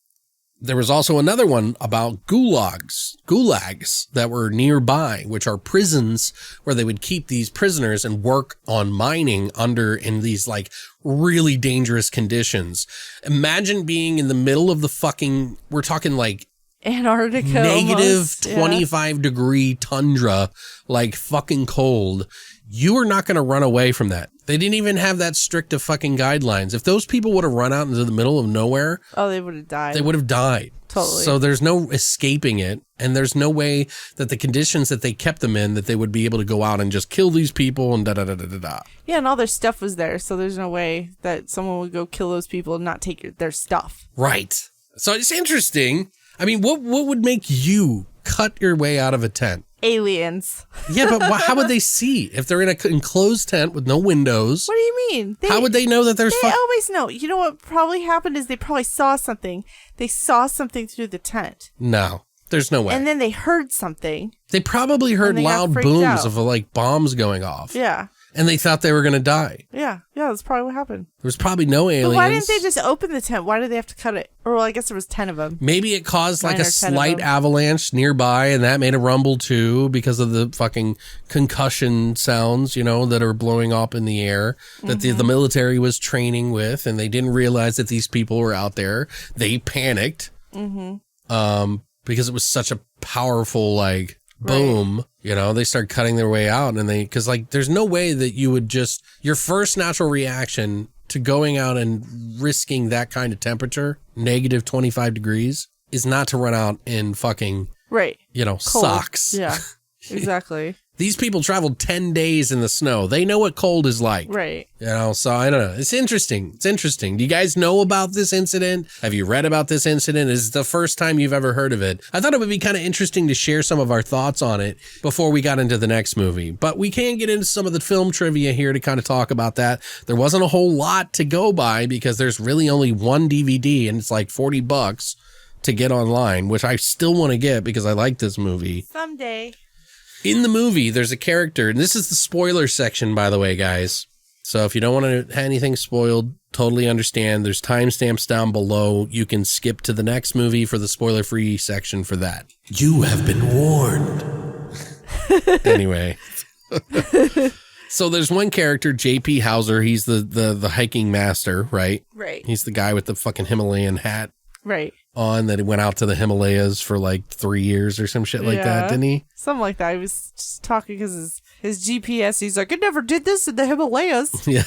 There was also another one about gulags that were nearby, which are prisons where they would keep these prisoners and work on mining in these like really dangerous conditions. Imagine being in the middle of the fucking, we're talking like Antarctica, negative 25 degree tundra, like fucking cold. You are not going to run away from that. They didn't even have that strict of fucking guidelines. If those people would have run out into the middle of nowhere, they would have died. They would have died. Totally. So there's no escaping it. And there's no way that the conditions that they kept them in, that they would be able to go out and just kill these people and da-da-da-da-da-da. Yeah, and all their stuff was there. So there's no way that someone would go kill those people and not take their stuff. Right. So it's interesting. I mean, what would make you cut your way out of a tent? Aliens. Yeah, but how would they see if they're in an enclosed tent with no windows? What do you mean? How would they know that there's? They always know. You know what probably happened is they probably saw something. They saw something through the tent. No, there's no way. And then they heard something. They probably heard loud booms of like bombs going off. Yeah. And they thought they were going to die. Yeah, that's probably what happened. There was probably no aliens. But why didn't they just open the tent? Why did they have to cut it? Or, well, I guess there was 10 of them. Maybe it caused like a slight avalanche nearby, and that made a rumble too because of the fucking concussion sounds, that are blowing up in the air that the military was training with, and they didn't realize that these people were out there. They panicked because it was such a powerful like boom. Right. They start cutting their way out, and because like there's no way that you would just, your first natural reaction to going out and risking that kind of temperature, negative 25 degrees, is not to run out in fucking, Cold. socks. Yeah, exactly. These people traveled 10 days in the snow. They know what cold is like. Right. So I don't know. It's interesting. Do you guys know about this incident? Have you read about this incident? Is it the first time you've ever heard of it? I thought it would be kind of interesting to share some of our thoughts on it before we got into the next movie. But we can get into some of the film trivia here to kind of talk about that. There wasn't a whole lot to go by because there's really only one DVD and it's like $40 to get online, which I still want to get because I like this movie. Someday. In the movie, there's a character, and this is the spoiler section, by the way, guys. So if you don't want to have anything spoiled, totally understand. There's timestamps down below. You can skip to the next movie for the spoiler-free section for that. You have been warned. Anyway. So there's one character, J.P. Hauser. He's the hiking master, right? Right. He's the guy with the fucking Himalayan hat. Right. On that he went out to the Himalayas for like 3 years or some shit like that, didn't he? Something like that. He was just talking because his GPS, he's like, I never did this in the Himalayas. Yeah.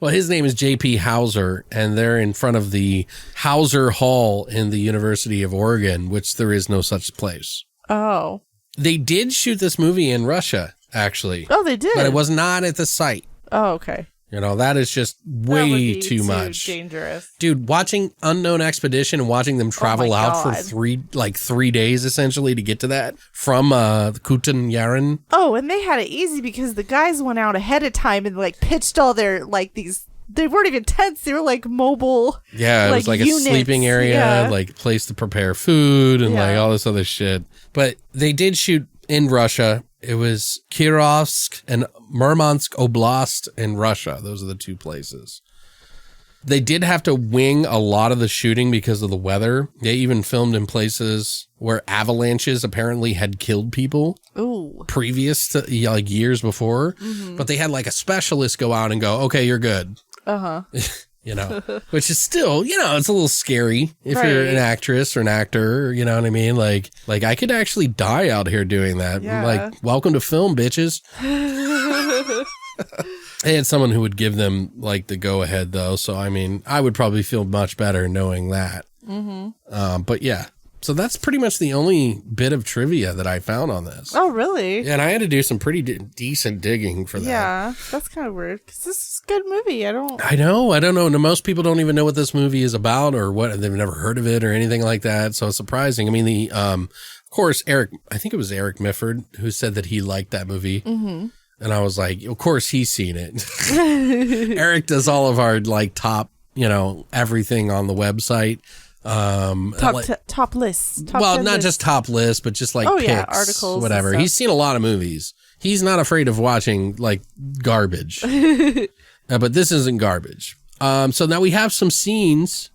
Well, his name is J.P. Hauser, and they're in front of the Hauser Hall in the University of Oregon, which there is no such place. Oh. They did shoot this movie in Russia, actually. Oh, they did? But it was not at the site. Oh, okay. That is just way too much. Dangerous. Dude, watching Unknown Expedition and watching them travel out for 3 days essentially to get to that from Kuten Yaran. Oh, and they had it easy because the guys went out ahead of time and like pitched all their they weren't even tents, they were like mobile. Yeah, it was like units. A sleeping area, like place to prepare food and like all this other shit. But they did shoot in Russia. It was Kirovsk and Murmansk Oblast in Russia. Those are the two places. They did have to wing a lot of the shooting because of the weather. They even filmed in places where avalanches apparently had killed people. Ooh. Previous to like years before. Mm-hmm. But they had like a specialist go out and go, okay, you're good. Uh-huh. Which is still, it's a little scary if you're an actress or an actor, you know what I mean? Like I could actually die out here doing that. Yeah. Like, welcome to film, bitches. They had someone who would give them like the go ahead though. So, I mean, I would probably feel much better knowing that. Mm-hmm. But yeah. So that's pretty much the only bit of trivia that I found on this. Oh, really? Yeah, and I had to do some pretty decent digging for that. Yeah, that's kind of weird because this is a good movie. I don't know. Most people don't even know what this movie is about or what. They've never heard of it or anything like that. So it's surprising. I mean, of course, I think it was Eric Mifford who said that he liked that movie. Mm-hmm. And I was like, of course he's seen it. Eric does all of our like top, everything on the website. Top lists. Well, not just top lists, but just like picks, articles, whatever. He's seen a lot of movies. He's not afraid of watching like garbage. But this isn't garbage. So now we have some scenes.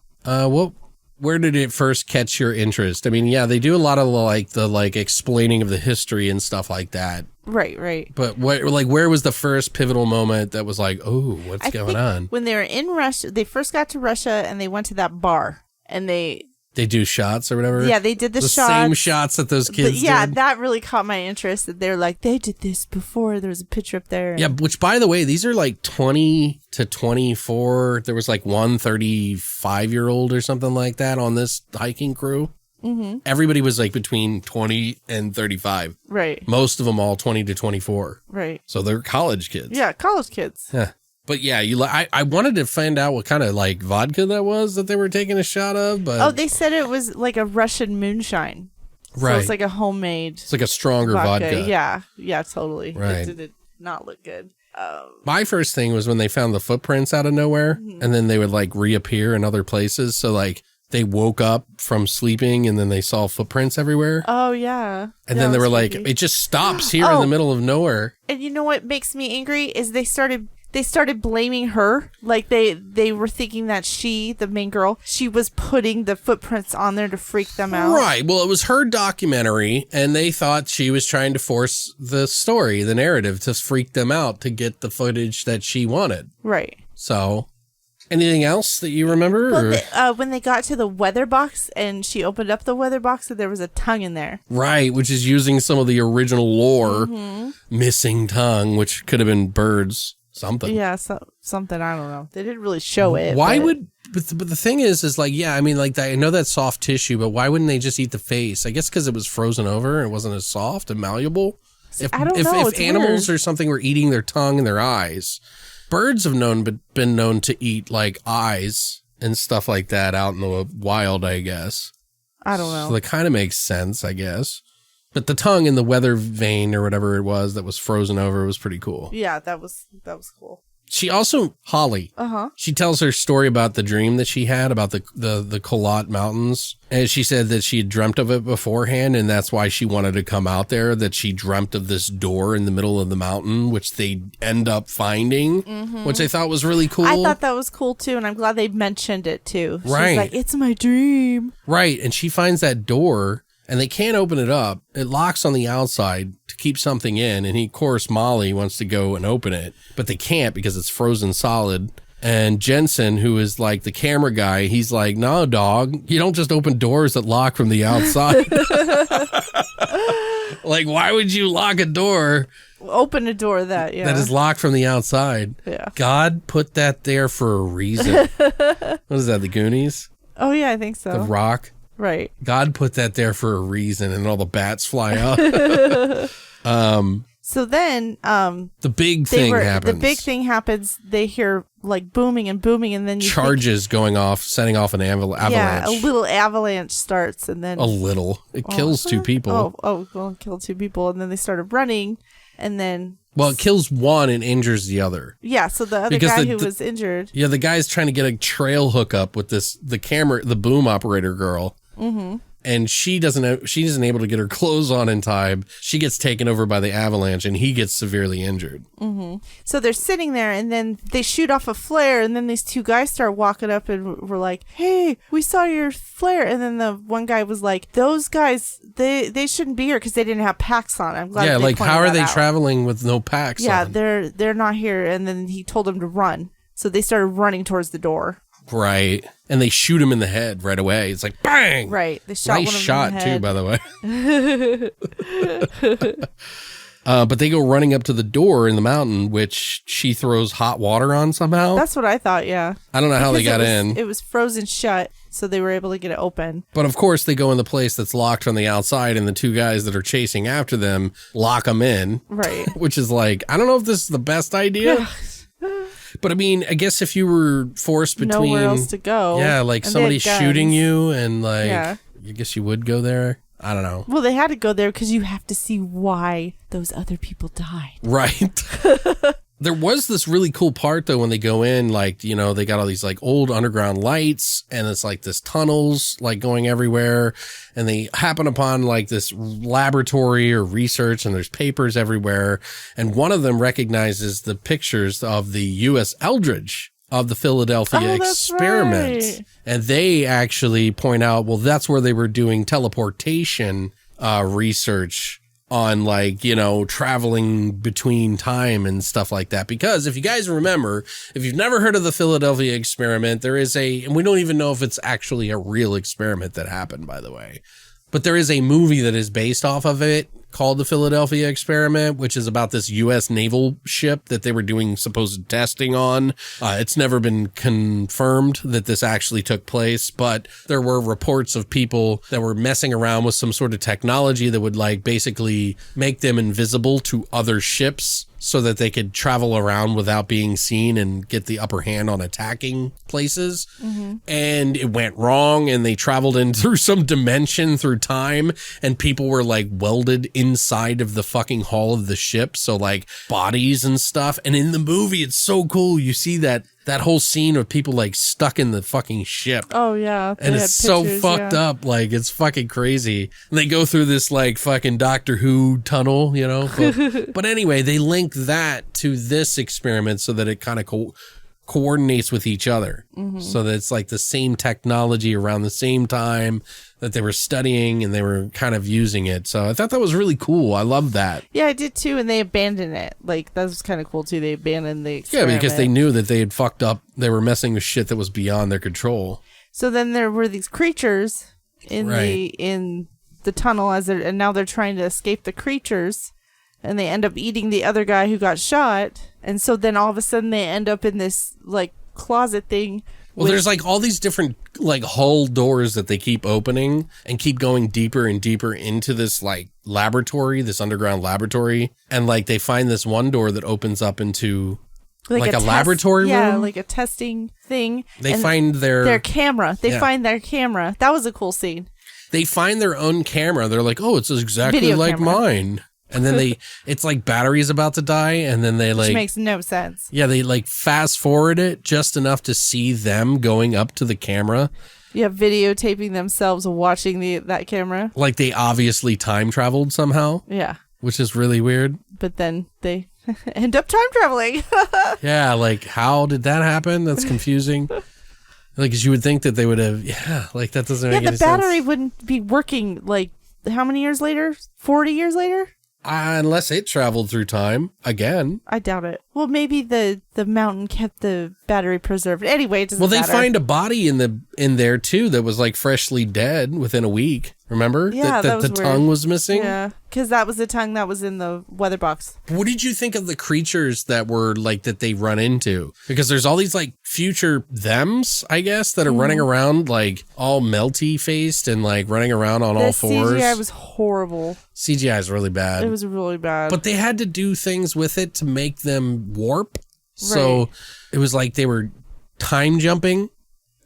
Where did it first catch your interest? I mean, yeah, they do a lot of the explaining of the history and stuff like that. Right. But where was the first pivotal moment that was like, oh, what's going on? When they were in Russia, they first got to Russia and they went to that bar and they do shots or whatever. Yeah, they did the shots. Same shots that those kids did. That really caught my interest. That they're like, they did this before. There was a picture up there. Yeah, which by the way, these are like 20 to 24. There was like one 35-year-old or something like that on this hiking crew. Mm-hmm. Everybody was like between 20 and 35. Right. Most of them all 20 to 24. Right. So they're college kids. Yeah, college kids. Yeah. But yeah, I wanted to find out what kind of like vodka that was that they were taking a shot of. But they said it was like a Russian moonshine. So right. it's like a homemade. It's like a stronger vodka. Yeah, totally. Right. It did not look good. My first thing was when they found the footprints out of nowhere, and then they would like reappear in other places. So like they woke up from sleeping and then they saw footprints everywhere. Oh yeah. And then they were like, it just stops here in the middle of nowhere. And you know what makes me angry is they started blaming her. Like they were thinking that the main girl, she was putting the footprints on there to freak them out. Right. Well, it was her documentary and they thought she was trying to force the story, the narrative, to freak them out to get the footage that she wanted. Right. So, anything else that you remember? Well, when they got to the weather box and she opened up the weather box and there was a tongue in there. Right, which is using some of the original lore, missing tongue, which could have been birds. Something. Yeah, something. I don't know. They didn't really show it. Why would... But the thing is like, yeah, I mean, like, I know that's soft tissue, but why wouldn't they just eat the face? I guess because it was frozen over and it wasn't as soft and malleable. I don't know. If animals or something were eating their tongue and their eyes, birds have been known to eat, like, eyes and stuff like that out in the wild, I guess. I don't know. So that kind of makes sense, I guess. But the tongue in the weather vane or whatever it was that was frozen over was pretty cool. Yeah, that was cool. She also, Holly, she tells her story about the dream that she had about the Kolat Mountains. And she said that she had dreamt of it beforehand, and that's why she wanted to come out there, that she dreamt of this door in the middle of the mountain, which they end up finding, which I thought was really cool. I thought that was cool, too, and I'm glad they mentioned it, too. Right. She's like, it's my dream. Right, and she finds that door, and they can't open it up. It locks on the outside to keep something in. And of course, Molly wants to go and open it, but they can't because it's frozen solid. And Jensen, who is like the camera guy, he's like, no, dog, you don't just open doors that lock from the outside. Like, why would you lock a door? Open a door that is locked from the outside. Yeah. God put that there for a reason. What is that, the Goonies? Oh, yeah, I think so. The Rock? Right. God put that there for a reason, and all the bats fly out. So then, the big thing happens. The big thing happens. They hear like booming, and then charges going off, setting off an avalanche. Yeah, a little avalanche starts, and then it kills two people. It killed two people, and then they started running, and then. Well, it kills one and injures the other. Yeah, so the other guy who was injured. Yeah, the guy's trying to get a trail hookup with the boom operator girl. Mm-hmm. And she isn't able to get her clothes on in time. She gets taken over by the avalanche, and he gets severely injured. Mm-hmm. So they're sitting there, and then they shoot off a flare, and then these two guys start walking up and were like, hey, we saw your flare. And then the one guy was like, those guys, they shouldn't be here because they didn't have packs on. I'm glad. Yeah, like how are they traveling with no packs on? Yeah, they're not here. And then he told them to run. So they started running towards the door. Right. And they shoot him in the head right away. It's like, bang! Right. They shot nice one of shot, them in the too, by the way. But they go running up to the door in the mountain, which she throws hot water on somehow. That's what I thought, yeah. I don't know how they got in. It was frozen shut, so they were able to get it open. But of course, they go in the place that's locked from the outside, and the two guys that are chasing after them lock them in. Right. Which is like, I don't know if this is the best idea. But I mean, I guess if you were forced between nowhere else to go, yeah, like somebody shooting you, and like, yeah. I guess you would go there. I don't know. Well, they had to go there because you have to see why those other people died. Right. There was this really cool part, though, when they go in, like, you know, they got all these, like, old underground lights, and it's, like, this tunnels, like, going everywhere, and they happen upon, like, this laboratory or research, and there's papers everywhere, and one of them recognizes the pictures of the U.S. Eldridge of the Philadelphia experiment. Right. And they actually point out, well, that's where they were doing teleportation research on, like, you know, traveling between time and stuff like that. Because if you guys remember, if you've never heard of the Philadelphia experiment, there is and we don't even know if it's actually a real experiment that happened, by the way, but there is a movie that is based off of it called the Philadelphia Experiment, which is about this U.S. naval ship that they were doing supposed testing on. It's never been confirmed that this actually took place, but there were reports of people that were messing around with some sort of technology that would, like, basically make them invisible to other ships so that they could travel around without being seen and get the upper hand on attacking places. Mm-hmm. And it went wrong, and they traveled in through some dimension through time, and people were, like, welded inside of the fucking hull of the ship. So, like, bodies and stuff. And in the movie, it's so cool. You see that whole scene of people, like, stuck in the fucking ship. Oh, yeah. And it's so fucked up. Like, it's fucking crazy. And they go through this, like, fucking Doctor Who tunnel, you know? But anyway, they link that to this experiment so that it kind of coordinates with each other. Mm-hmm. So that it's, like, the same technology around the same time that they were studying, and they were kind of using it. So I thought that was really cool. I love that. Yeah, I did too. And they abandoned it. Like, that was kind of cool too. They abandoned the experiment. Yeah, because they knew that they had fucked up. They were messing with shit that was beyond their control. So then there were these creatures in the tunnel and now they're trying to escape the creatures, and they end up eating the other guy who got shot. And so then all of a sudden they end up in this, like, closet thing. Well, there's, like, all these different, like, hull doors that they keep opening and keep going deeper and deeper into this, like, laboratory, this underground laboratory. And, like, they find this one door that opens up into, like a laboratory room. Yeah, like a testing thing. They find their camera. They find their camera. That was a cool scene. They find their own camera. They're like, oh, it's exactly Video like camera. mine. And then it's like battery's about to die, and then they, like... Which makes no sense. Yeah, they, like, fast forward it just enough to see them going up to the camera. Yeah, videotaping themselves watching that camera. Like, they obviously time traveled somehow. Yeah. Which is really weird. But then they end up time traveling. Yeah, like, how did that happen? That's confusing. Like, 'cause you would think that they would have... Yeah, like, that doesn't make any sense. Yeah, the battery wouldn't be working, like, how many years later? 40 years later? Unless it traveled through time again. I doubt it. Well, maybe the mountain kept the battery preserved. Anyway, it doesn't matter. They find a body in there too that was, like, freshly dead within a week. Remember? Yeah, that was the weird. tongue was missing. Yeah, because that was the tongue that was in the weather box. What did you think of the creatures that were, like, that they run into? Because there's all these, like, future thems, I guess, that are running around, like, all melty faced and, like, running around on all fours. The CGI was horrible. CGI is really bad. It was really bad. But they had to do things with it to make them warp. So it was like they were time jumping.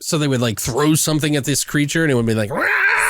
So they would, like, throw something at this creature and it would be like...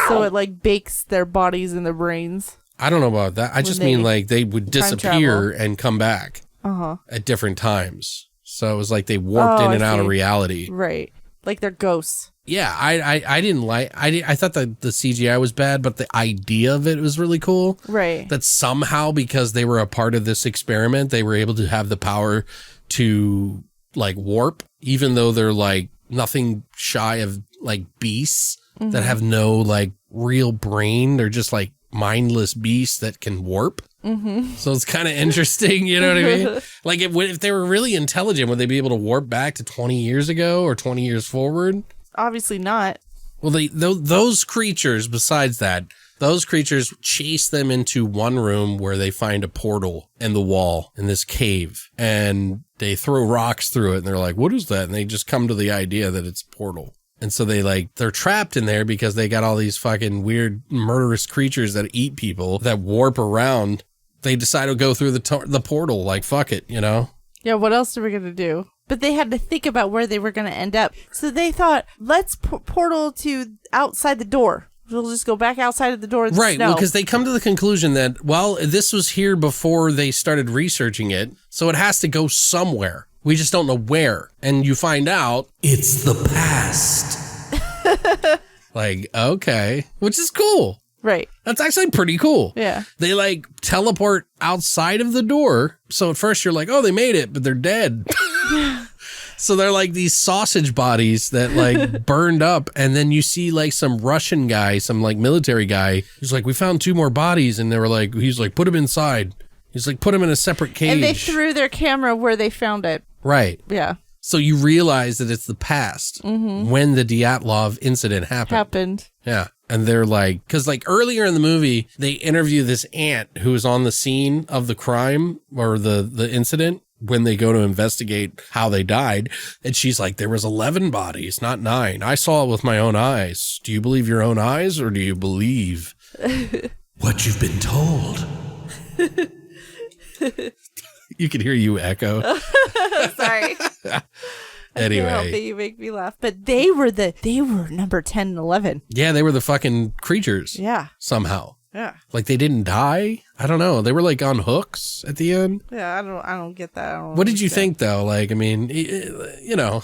So it, like, bakes their bodies and their brains. I don't know about that. I just mean, like, they would disappear and come back at different times. So it was like they warped in and out of reality. Right. Like they're ghosts. Yeah, I didn't like... I thought that the CGI was bad, but the idea of it was really cool. Right. That somehow, because they were a part of this experiment, they were able to have the power to, like, warp, even though they're, like, nothing shy of, like, beasts that have no, like, real brain. They're just, like, mindless beasts that can warp. Mm-hmm. So it's kind of interesting, you know what I mean? Like, if they were really intelligent, would they be able to warp back to 20 years ago or 20 years forward? Obviously not. Well, those creatures, besides that, those creatures chase them into one room where they find a portal in the wall in this cave, and they throw rocks through it, and they're like, what is that? And they just come to the idea that it's a portal. And so they're trapped in there because they got all these fucking weird murderous creatures that eat people that warp around. They decide to go through the portal, like, fuck it, you know? Yeah, what else are we going to do? But they had to think about where they were going to end up. So they thought, let's portal to outside the door. We'll just go back outside of the door. Right, snow. because they come to the conclusion that, well, this was here before they started researching it, so it has to go somewhere. We just don't know where. And you find out it's the past. Like, okay, which is cool. Right. That's actually pretty cool. Yeah. They like teleport outside of the door. So at first you're like, oh, they made it, but they're dead. So they're like these sausage bodies that like burned up. And then you see like some Russian guy, some like military guy. He's like, we found 2 more bodies. And they were like, he's like, put them inside. He's like, put them in a separate cage. And they threw their camera where they found it. Right. Yeah. So you realize that it's the past when the Dyatlov incident happened. Yeah. And they're like, because like earlier in the movie, they interview this aunt who was on the scene of the crime or the incident when they go to investigate how they died. And she's like, there was 11 bodies, not 9. I saw it with my own eyes. Do you believe your own eyes or do you believe what you've been told? You can hear you echo. Sorry. Anyway. I can't help it, you make me laugh. But they were number 10 and 11. Yeah, they were the fucking creatures. Yeah. Somehow. Yeah. Like they didn't die. I don't know. They were like on hooks at the end. Yeah, I don't get that. What did you think though? Like, I mean, you know.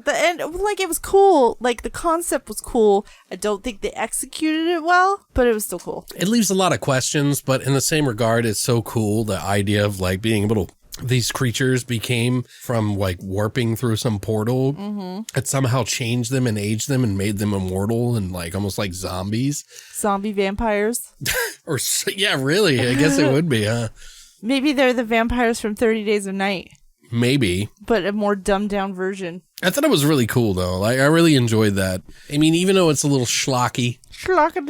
The end, like it was cool. Like the concept was cool. I don't think they executed it well, but it was still cool. It leaves a lot of questions, but in the same regard, it's so cool. The idea of like being able to, these creatures became from like warping through some portal. It somehow changed them and aged them and made them immortal and like almost like zombies. Zombie vampires. Or yeah, really. I guess it would be, huh? Maybe they're the vampires from 30 Days of Night. Maybe. But a more dumbed down version. I thought it was really cool though. Like I really enjoyed that. I mean, even though it's a little schlocky. Schlocky.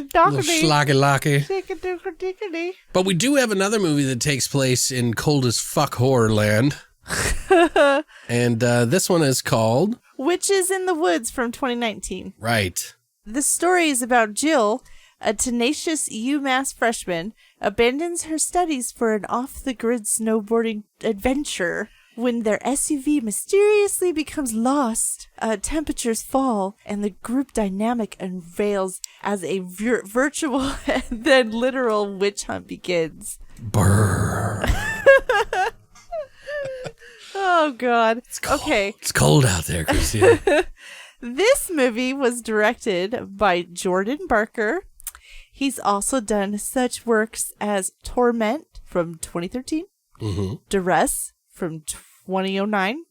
But we do have another movie that takes place in cold as fuck horror land. And this one is called Witches in the Woods from 2019. Right. The story is about Jill, a tenacious UMass freshman, abandons her studies for an off-the-grid snowboarding adventure. When their SUV mysteriously becomes lost, temperatures fall, and the group dynamic unveils as a virtual and then literal witch hunt begins. Brrr. Oh, God. It's cold. Okay. It's cold out there, Christina. This movie was directed by Jordan Barker. He's also done such works as Torment from 2013, Duress from 2009,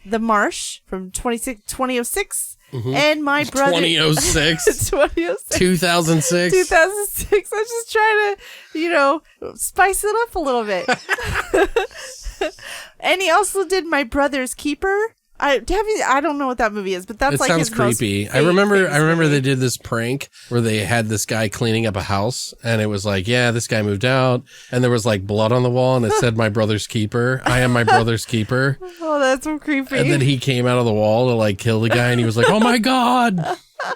The Marsh from 2006, and My Brother... 2006? 2006. 2006? 2006. I'm just trying to, spice it up a little bit. And he also did My Brother's Keeper. I don't know what that movie is, but that's it like sounds his creepy. most I remember movie. they did this prank where they had this guy cleaning up a house, and it was like, yeah, this guy moved out, and there was like blood on the wall, and it said "My brother's keeper." I am my brother's keeper. Oh, that's so creepy. And then he came out of the wall to like kill the guy, and he was like, "Oh my god!"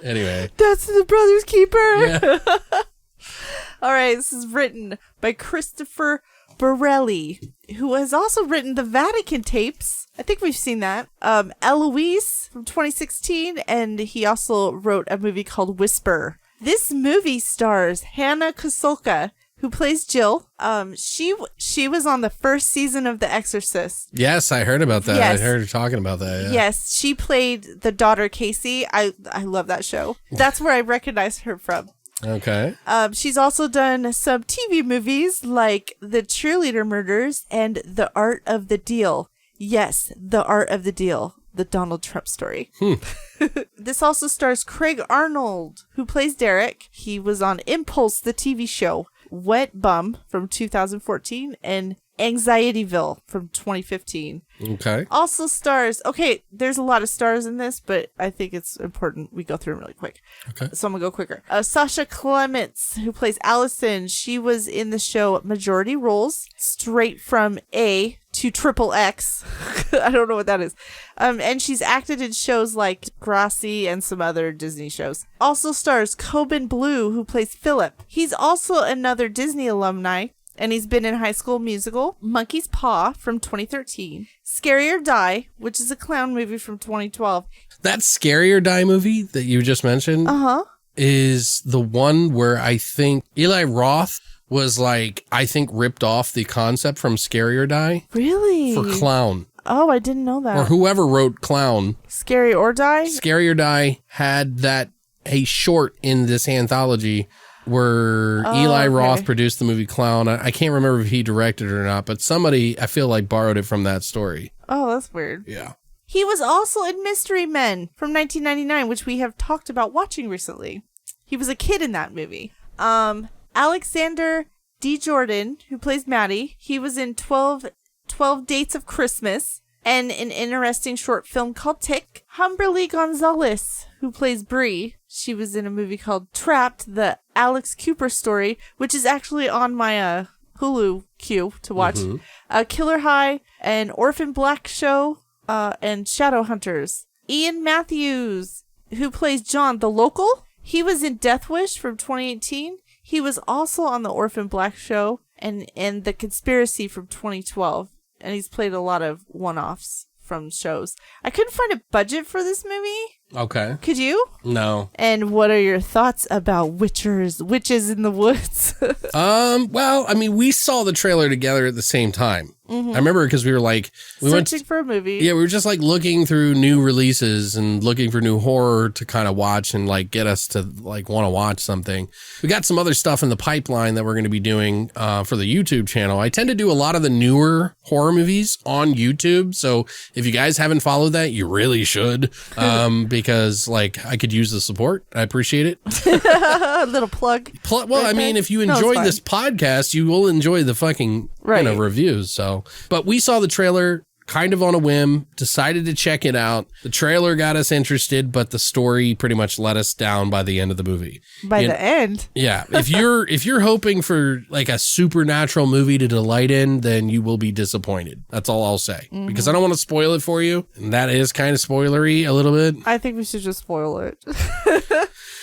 Anyway, that's the brother's keeper. Yeah. All right, this is written by Christopher Borelli, who has also written the Vatican tapes. I think we've seen that. Eloise from 2016, and he also wrote a movie called Whisper. This movie stars Hannah Kosolka, who plays Jill. She was on the first season of The Exorcist. Yes, I heard about that. Yes. I heard her talking about that. Yeah. Yes, she played the daughter Casey. I love that show. That's where I recognize her from. Okay. She's also done some TV movies like The Cheerleader Murders and The Art of the Deal. Yes, The Art of the Deal, the Donald Trump story. This also stars Craig Arnold, who plays Derek. He was on Impulse, the TV show, Wet Bum from 2014, and Anxietyville from 2015. Okay. Also stars, there's a lot of stars in this, but I think it's important we go through them really quick. Okay. So I'm going to go quicker. Sasha Clements, who plays Allison, she was in the show Majority Roles, straight from A to Triple X. I don't know what that is. And she's acted in shows like Grassy and some other Disney shows. Also stars Coben Blue, who plays Philip. He's also another Disney alumni. And he's been in High School Musical, Monkey's Paw from 2013, Scary or Die, which is a clown movie from 2012. That Scary or Die movie that you just mentioned? Uh-huh. is the one where I think Eli Roth was like, I think ripped off the concept from Scary or Die. Really? For Clown. Oh, I didn't know that. Or whoever wrote Clown. Scary or Die? Scary or Die had a short in this anthology where Eli Roth produced the movie Clown. I can't remember if he directed it or not, but somebody, I feel like, borrowed it from that story. Oh, that's weird. Yeah. He was also in Mystery Men from 1999, which we have talked about watching recently. He was a kid in that movie. Alexander D. Jordan, who plays Maddie, he was in 12 Dates of Christmas and an interesting short film called Tick. Humberly Gonzalez, who plays Bree, she was in a movie called Trapped, the Alex Cooper story, which is actually on my Hulu queue to watch. Killer High, an Orphan Black show, and Shadowhunters. Ian Matthews, who plays John, the local, he was in Death Wish from 2018. He was also on the Orphan Black show and The Conspiracy from 2012. And he's played a lot of one-offs from shows. I couldn't find a budget for this movie. Okay. Could you? No. And what are your thoughts about witches in the woods? Well, I mean, we saw the trailer together at the same time. I remember because we were like... Searching for a movie. Yeah, we were just like looking through new releases and looking for new horror to kind of watch and like get us to like want to watch something. We got some other stuff in the pipeline that we're going to be doing for the YouTube channel. I tend to do a lot of the newer horror movies on YouTube. So if you guys haven't followed that, you really should. Because like I could use the support. I appreciate it. A little plug. Well, I mean, if you enjoy this podcast, you will enjoy the fucking reviews. So, but we saw the trailer kind of on a whim, decided to check it out. The trailer got us interested, but the story pretty much let us down by the end of the movie. By the end? Yeah. If you're hoping for like a supernatural movie to delight in, then you will be disappointed. That's all I'll say. Because I don't want to spoil it for you. And that is kind of spoilery a little bit. I think we should just spoil it.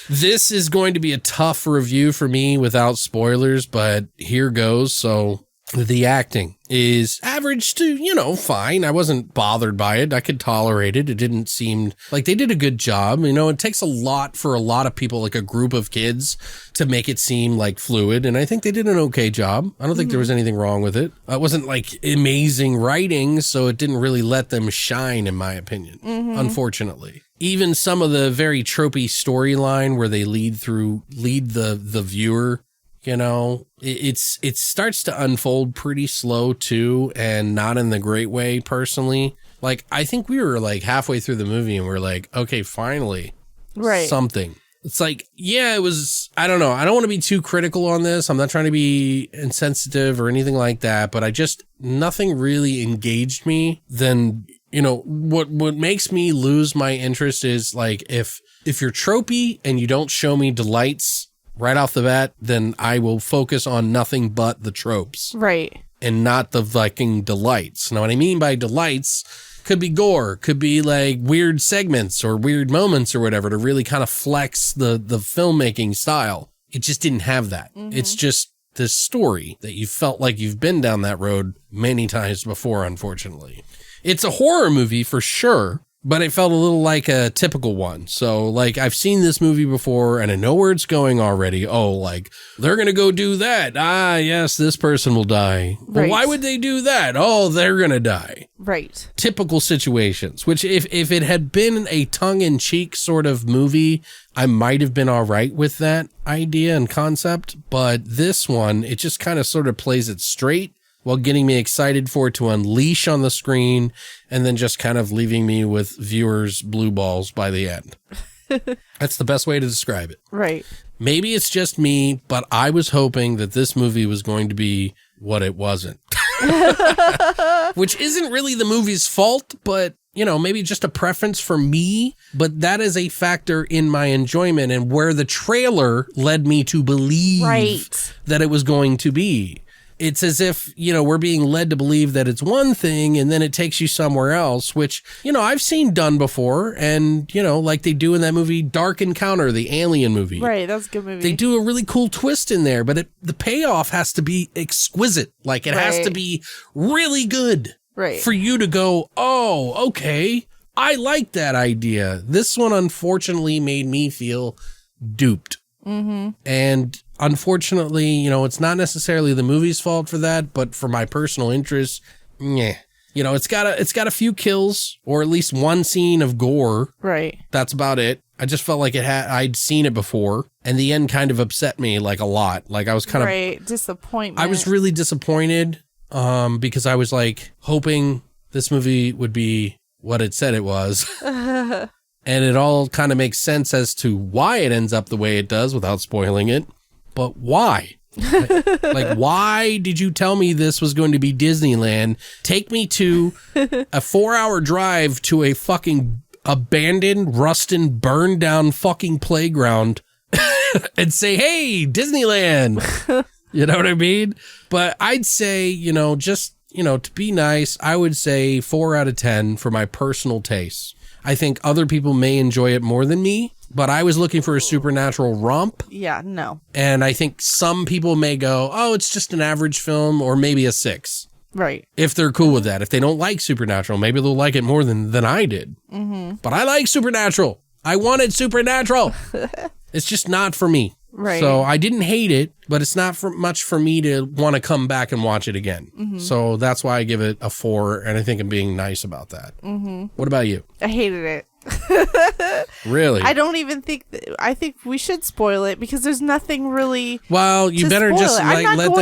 This is going to be a tough review for me without spoilers, but here goes. So the acting is average to, fine. I wasn't bothered by it. I could tolerate it. It didn't seem like they did a good job. It takes a lot for a lot of people, like a group of kids, to make it seem like fluid. And I think they did an okay job. I don't think there was anything wrong with it. It wasn't like amazing writing, so it didn't really let them shine, in my opinion, unfortunately. Even some of the very tropey storyline where they lead the viewer, it starts to unfold pretty slow too, and not in the great way personally. Like, I think we were like halfway through the movie and we're like, okay, finally, something. It's like, yeah, it was, I don't know. I don't want to be too critical on this. I'm not trying to be insensitive or anything like that, but nothing really engaged me. Then, what makes me lose my interest is like, if you're tropey and you don't show me delights right off the bat, then I will focus on nothing but the tropes. Right. And not the fucking delights. Now, what I mean by delights could be gore, could be like weird segments or weird moments or whatever to really kind of flex the filmmaking style. It just didn't have that. It's just this story that you felt like you've been down that road many times before, unfortunately. It's a horror movie for sure, but it felt a little like a typical one. So, like, I've seen this movie before, and I know where it's going already. Oh, like, they're going to go do that. Ah, yes, this person will die. Right. Well, why would they do that? Oh, they're going to die. Right. Typical situations, which if it had been a tongue-in-cheek sort of movie, I might have been all right with that idea and concept. But this one, it just kind of sort of plays it straight, while getting me excited for it to unleash on the screen, and then just kind of leaving me with viewers' blue balls by the end. That's the best way to describe it. Right. Maybe it's just me, but I was hoping that this movie was going to be what it wasn't. Which isn't really the movie's fault, but, maybe just a preference for me. But that is a factor in my enjoyment and where the trailer led me to believe that it was going to be. It's as if, we're being led to believe that it's one thing and then it takes you somewhere else, which, I've seen done before. And, like they do in that movie, Dark Encounter, the Alien movie. Right. That's a good movie. They do a really cool twist in there, but the payoff has to be exquisite. Like it has to be really good for you to go, oh, okay, I like that idea. This one, unfortunately, made me feel duped. And unfortunately, you know, it's not necessarily the movie's fault for that, but for my personal interest, yeah. You know, it's got a few kills, or at least one scene of gore. Right. That's about it. I just felt like I'd seen it before, and the end kind of upset me like a lot. Like I was kind of disappointment. I was really disappointed because I was like hoping this movie would be what it said it was. And it all kind of makes sense as to why it ends up the way it does without spoiling it. But why? Like, why did you tell me this was going to be Disneyland? Take me to a 4-hour drive to a fucking abandoned, rusted, burned down fucking playground and say, hey, Disneyland. You know what I mean? But I'd say, you know, just, you know, to be nice, I would say 4 out of 10 for my personal taste. I think other people may enjoy it more than me, but I was looking for a supernatural romp. Yeah, no. And I think some people may go, oh, it's just an average film, or maybe a 6. Right. If they're cool with that. If they don't like supernatural, maybe they'll like it more than I did. But I like supernatural. I wanted supernatural. It's just not for me. Right. So I didn't hate it, but it's not much for me to want to come back and watch it again. So that's why I give it a 4, and I think I'm being nice about that. What about you? I hated it. Really? I don't even think I think we should spoil it because there's nothing really. Well, you better just I'm not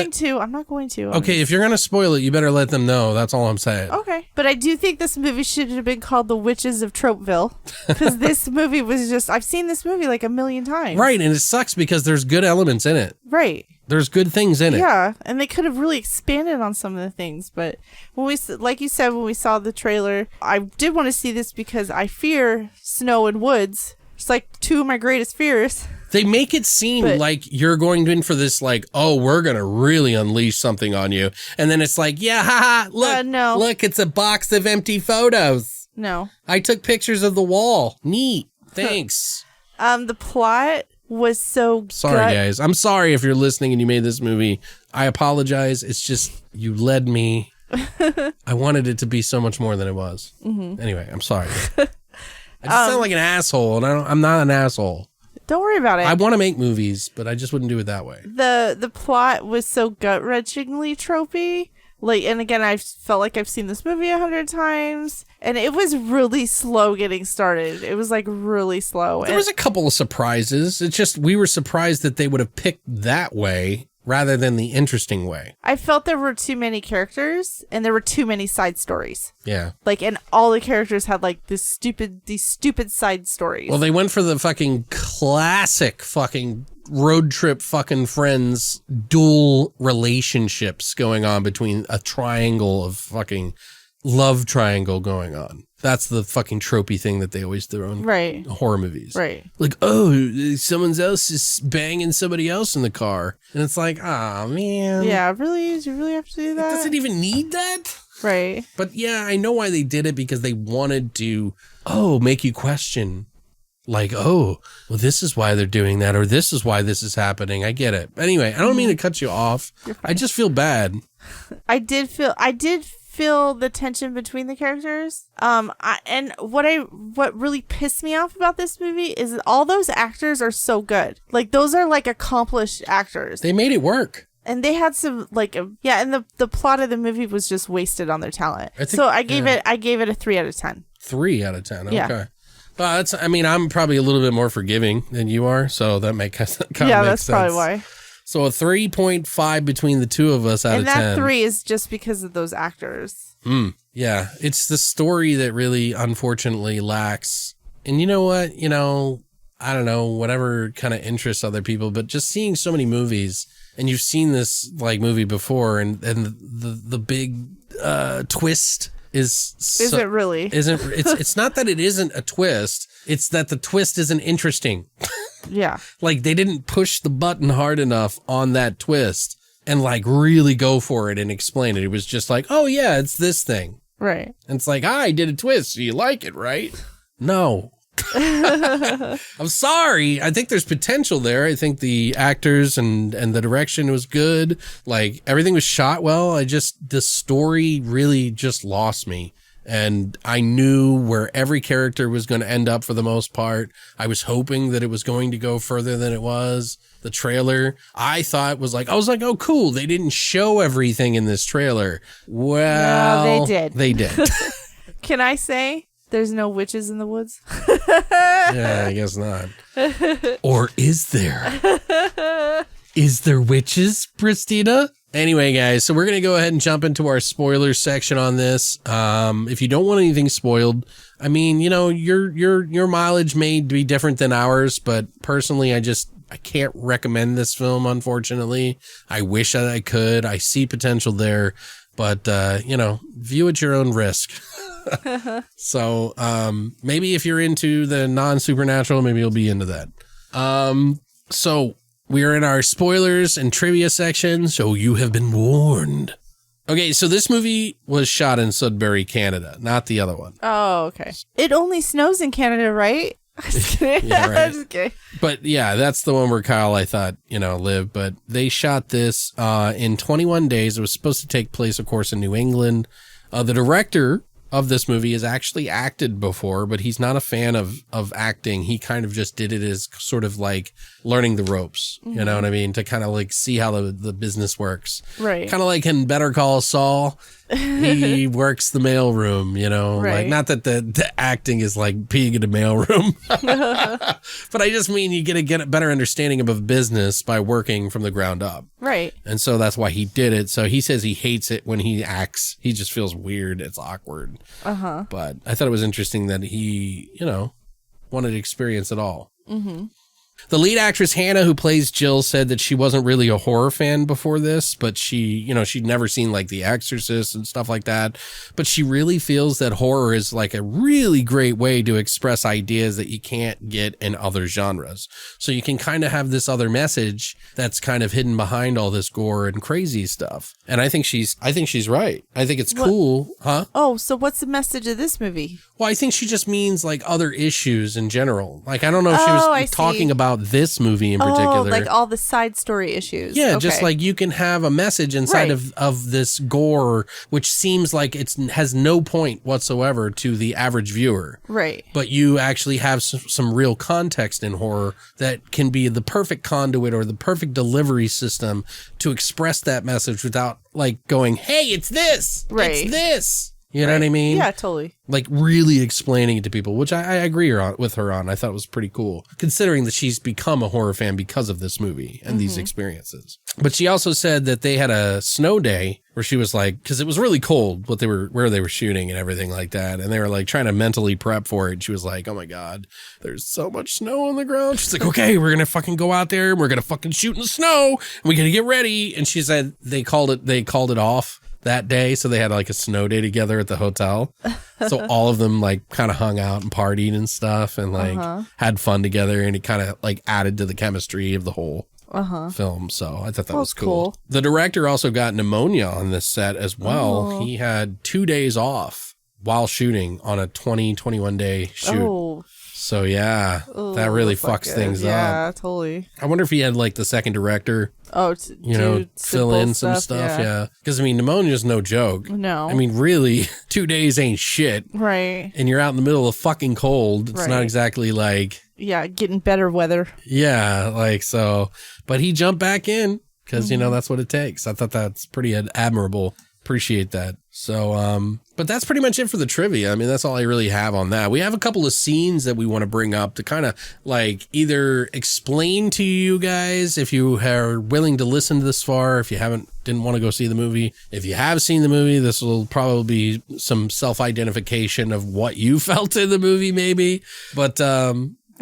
going to. Okay, if you're going to spoil it, you better let them know. That's all I'm saying. Okay. But I do think this movie should have been called The Witches of Tropeville, because this movie was just, I've seen this movie like a million times. Right, and it sucks because there's good elements in it. Right. There's good things in it. Yeah, and they could have really expanded on some of the things, but when we, like you said, when we saw the trailer, I did want to see this because I fear snow and woods. It's like 2 of my greatest fears. They make it seem like you're going in for this, like, oh, we're going to really unleash something on you. And then it's like, yeah, haha, look, it's a box of empty photos. No. I took pictures of the wall. Neat. Thanks. The plot was so sorry, guys. I'm sorry if you're listening and you made this movie. I apologize. It's just, you led me. I wanted it to be so much more than it was. Anyway, I'm sorry. I just sound like an asshole, and I'm not an asshole. Don't worry about it. I want to make movies, but I just wouldn't do it that way. The plot was so gut-wrenchingly tropey. Like, and again, I felt like I've seen this movie 100 times, and it was really slow getting started. It was like really slow. There was a couple of surprises. It's just we were surprised that they would have picked that way rather than the interesting way. I felt there were too many characters, and there were too many side stories. Yeah. Like, and all the characters had like these stupid side stories. Well, they went for the fucking classic fucking road trip fucking friends dual relationships going on between a triangle of fucking love triangle going on. That's the fucking tropey thing that they always throw in horror movies. Right. Like, oh, someone else is banging somebody else in the car. And it's like, oh, man. Yeah, really? Do you really have to do that? It doesn't even need that. Right. But yeah, I know why they did it, because they wanted to, make you question. Like, oh, well, this is why they're doing that, or this is why this is happening. I get it. Anyway, I don't mean to cut you off. I just feel bad. I did feel the tension between the characters. And what really pissed me off about this movie is that all those actors are so good. Like, those are like accomplished actors. They made it work. And they had some and the plot of the movie was just wasted on their talent. So I gave it a 3 out of 10. 3 out of 10. Okay. Yeah. I'm probably a little bit more forgiving than you are, so that makes kind of makes sense. That's probably why. So a 3.5 between the two of us out of 10. And that 3 is just because of those actors. Yeah, it's the story that really, unfortunately, lacks. And you know what? I don't know, whatever kind of interests other people, but just seeing so many movies, and you've seen this like movie before, and the big twist is it really? It's not that it isn't a twist. It's that the twist isn't interesting. Yeah. Like, they didn't push the button hard enough on that twist and like really go for it and explain it. It was just like, oh yeah, it's this thing. Right. And it's like, I did a twist, so you like it, right? No. I'm sorry. I think there's potential there. I think the actors and the direction was good. Like, everything was shot well. The story really just lost me. And I knew where every character was going to end up for the most part. I was hoping that it was going to go further than it was. The trailer, I thought was like, I was like, oh, cool. They didn't show everything in this trailer. Well, no, they did. They did. Can I say there's no witches in the woods? Yeah, I guess not. Or is there? Is there witches, Christina? Anyway, guys, so we're going to go ahead and jump into our spoilers section on this. If you don't want anything spoiled, I mean, you know, your mileage may be different than ours, but personally, I can't recommend this film, unfortunately. I wish that I could. I see potential there, but, you know, view at your own risk. So, maybe if you're into the non-supernatural, maybe you'll be into that. So we are in our spoilers and trivia section, so you have been warned. Okay, so this movie was shot in Sudbury, Canada, not the other one. Oh, okay. It only snows in Canada, right? I'm just kidding. Yeah, right. I'm just kidding. But yeah, that's the one where Kyle, I thought, you know, lived. But they shot this in 21 days. It was supposed to take place, of course, in New England. The director of this movie has actually acted before, but he's not a fan of acting. He kind of just did it as sort of like learning the ropes, you know what I mean? To kind of like see how the business works. Right. Kind of like in Better Call Saul, he works the mailroom, you know, Right. like not that the acting is like being in a mailroom, but I just mean you get a better understanding of a business by working from the ground up. Right. And so that's why he did it. So he says he hates it when he acts. He just feels weird. It's awkward. Uh-huh. But I thought it was interesting that he, you know, wanted to experience it all. Mm-hmm. The lead actress, Hannah, who plays Jill, said that she wasn't really a horror fan before this, but she, you know, she'd never seen like The Exorcist and stuff like that. But she really feels that horror is like a really great way to express ideas that you can't get in other genres. So you can kind of have this other message that's kind of hidden behind all this gore and crazy stuff. And I think she's right. I think it's cool. Huh? Oh, so what's the message of this movie? Well, I think she just means like other issues in general. Like, I don't know if she was talking about this movie in particular. Oh, like all the side story issues. Yeah, Okay. just like you can have a message inside Right. of this gore, which seems like it has no point whatsoever to the average viewer. Right. But you actually have some real context in horror that can be the perfect conduit or the perfect delivery system to express that message without like going, hey, it's this. Right. It's this. You know what I mean? Yeah, totally. Like really explaining it to people, which I agree with her on. I thought it was pretty cool, considering that she's become a horror fan because of this movie and these experiences. But she also said that they had a snow day where she was like, because it was really cold where they were shooting and everything like that. And they were like trying to mentally prep for it. And she was like, oh my God, there's so much snow on the ground. She's like, okay, we're going to fucking go out there and we're going to fucking shoot in the snow and we're going to get ready. And she said they called it off that day, so they had like a snow day together at the hotel. So all of them like kind of hung out and partied and stuff and like had fun together, and it kind of like added to the chemistry of the whole film. So I thought that was cool. The director also got pneumonia on this set as well. He had 2 days off while shooting on a 21 day shoot. Oh. So yeah, that really fucks things up. Yeah, totally. I wonder if he had like the second director, fill in some stuff. Yeah. Because I mean, pneumonia is no joke. No. I mean, really, 2 days ain't shit. Right. And you're out in the middle of fucking cold. It's not exactly like. Yeah, getting better weather. Yeah, like so. But he jumped back in because, you know, that's what it takes. I thought that's pretty admirable. Appreciate that. So, but that's pretty much it for the trivia. I mean, that's all I really have on that. We have a couple of scenes that we want to bring up to kind of like either explain to you guys if you are willing to listen to this far, if you didn't want to go see the movie. If you have seen the movie, this will probably be some self-identification of what you felt in the movie, maybe. But,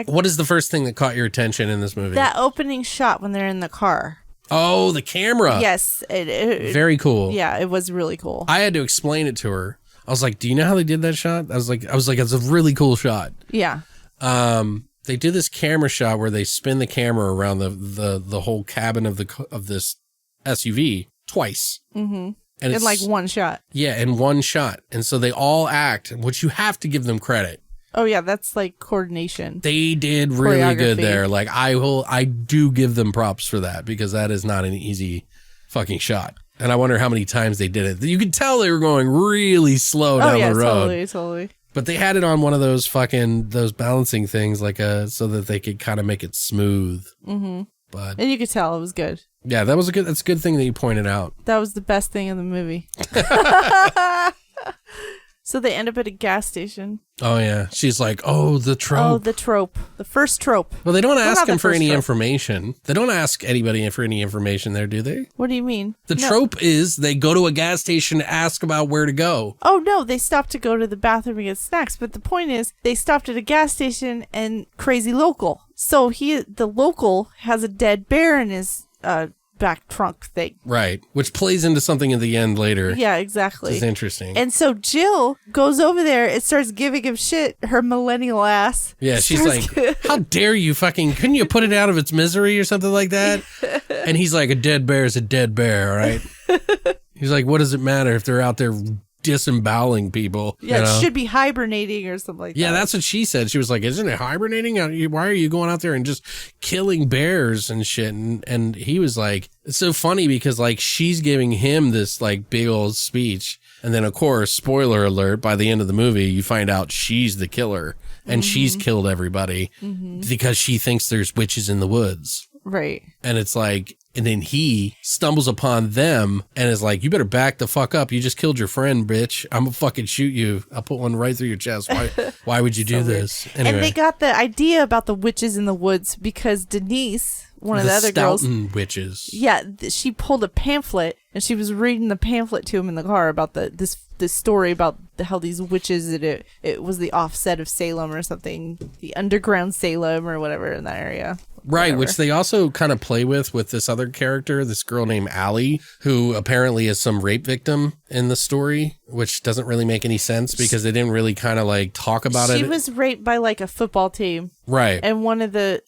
what is the first thing that caught your attention in this movie? That opening shot when they're in the car. Oh, the camera. Yes. Very cool. Yeah, it was really cool. I had to explain it to her. I was like, do you know how they did that shot? I was like, it's a really cool shot. Yeah. They do this camera shot where they spin the camera around the whole cabin of this SUV twice. Mm-hmm. And in like one shot. Yeah, in one shot. And so they all act, which you have to give them credit. Oh yeah, that's like coordination. They did really good there. Like I do give them props for that because that is not an easy fucking shot. And I wonder how many times they did it. You could tell they were going really slow down the road. Totally. But they had it on one of those those balancing things, so that they could kind of make it smooth. Mm-hmm. But and you could tell it was good. Yeah, that's a good thing that you pointed out. That was the best thing in the movie. So they end up at a gas station. Oh, yeah. She's like, oh, the trope. Oh, the trope. The first trope. Well, they don't ask him for any information. They don't ask anybody for any information there, do they? What do you mean? The trope is they go to a gas station to ask about where to go. Oh, no. They stopped to go to the bathroom and get snacks. But the point is, they stopped at a gas station and crazy local. So the local has a dead bear in his back trunk thing. Right. Which plays into something at the end later. Yeah, exactly. It's interesting. And so Jill goes over there and starts giving him shit, her millennial ass. Yeah, she's like, how dare you couldn't you put it out of its misery or something like that? And he's like, a dead bear is a dead bear, right? He's like, what does it matter if they're out there disemboweling people? Yeah, it should be hibernating or something like that. Yeah, that's what she said. She was like, isn't it hibernating? Why are you going out there and just killing bears and shit? And he was like, it's so funny because like she's giving him this like big old speech. And then of course, spoiler alert, by the end of the movie, you find out she's the killer and she's killed everybody because she thinks there's witches in the woods. Right. And it's like, and then he stumbles upon them and is like, you better back the fuck up. You just killed your friend, bitch. I'm gonna fucking shoot you. I'll put one right through your chest. Why would you do this? Anyway. And they got the idea about the witches in the woods because Denise, one of the other girls, Stoughton witches. Yeah, she pulled a pamphlet and she was reading the pamphlet to him in the car about this story about how these witches, it was the offset of Salem or something, the underground Salem or whatever in that area. Right, Whatever. which they also kind of play with this other character, this girl named Allie, who apparently is some rape victim in the story, which doesn't really make any sense because they didn't really kind of like talk about it. She was raped by like a football team. Right. And one of the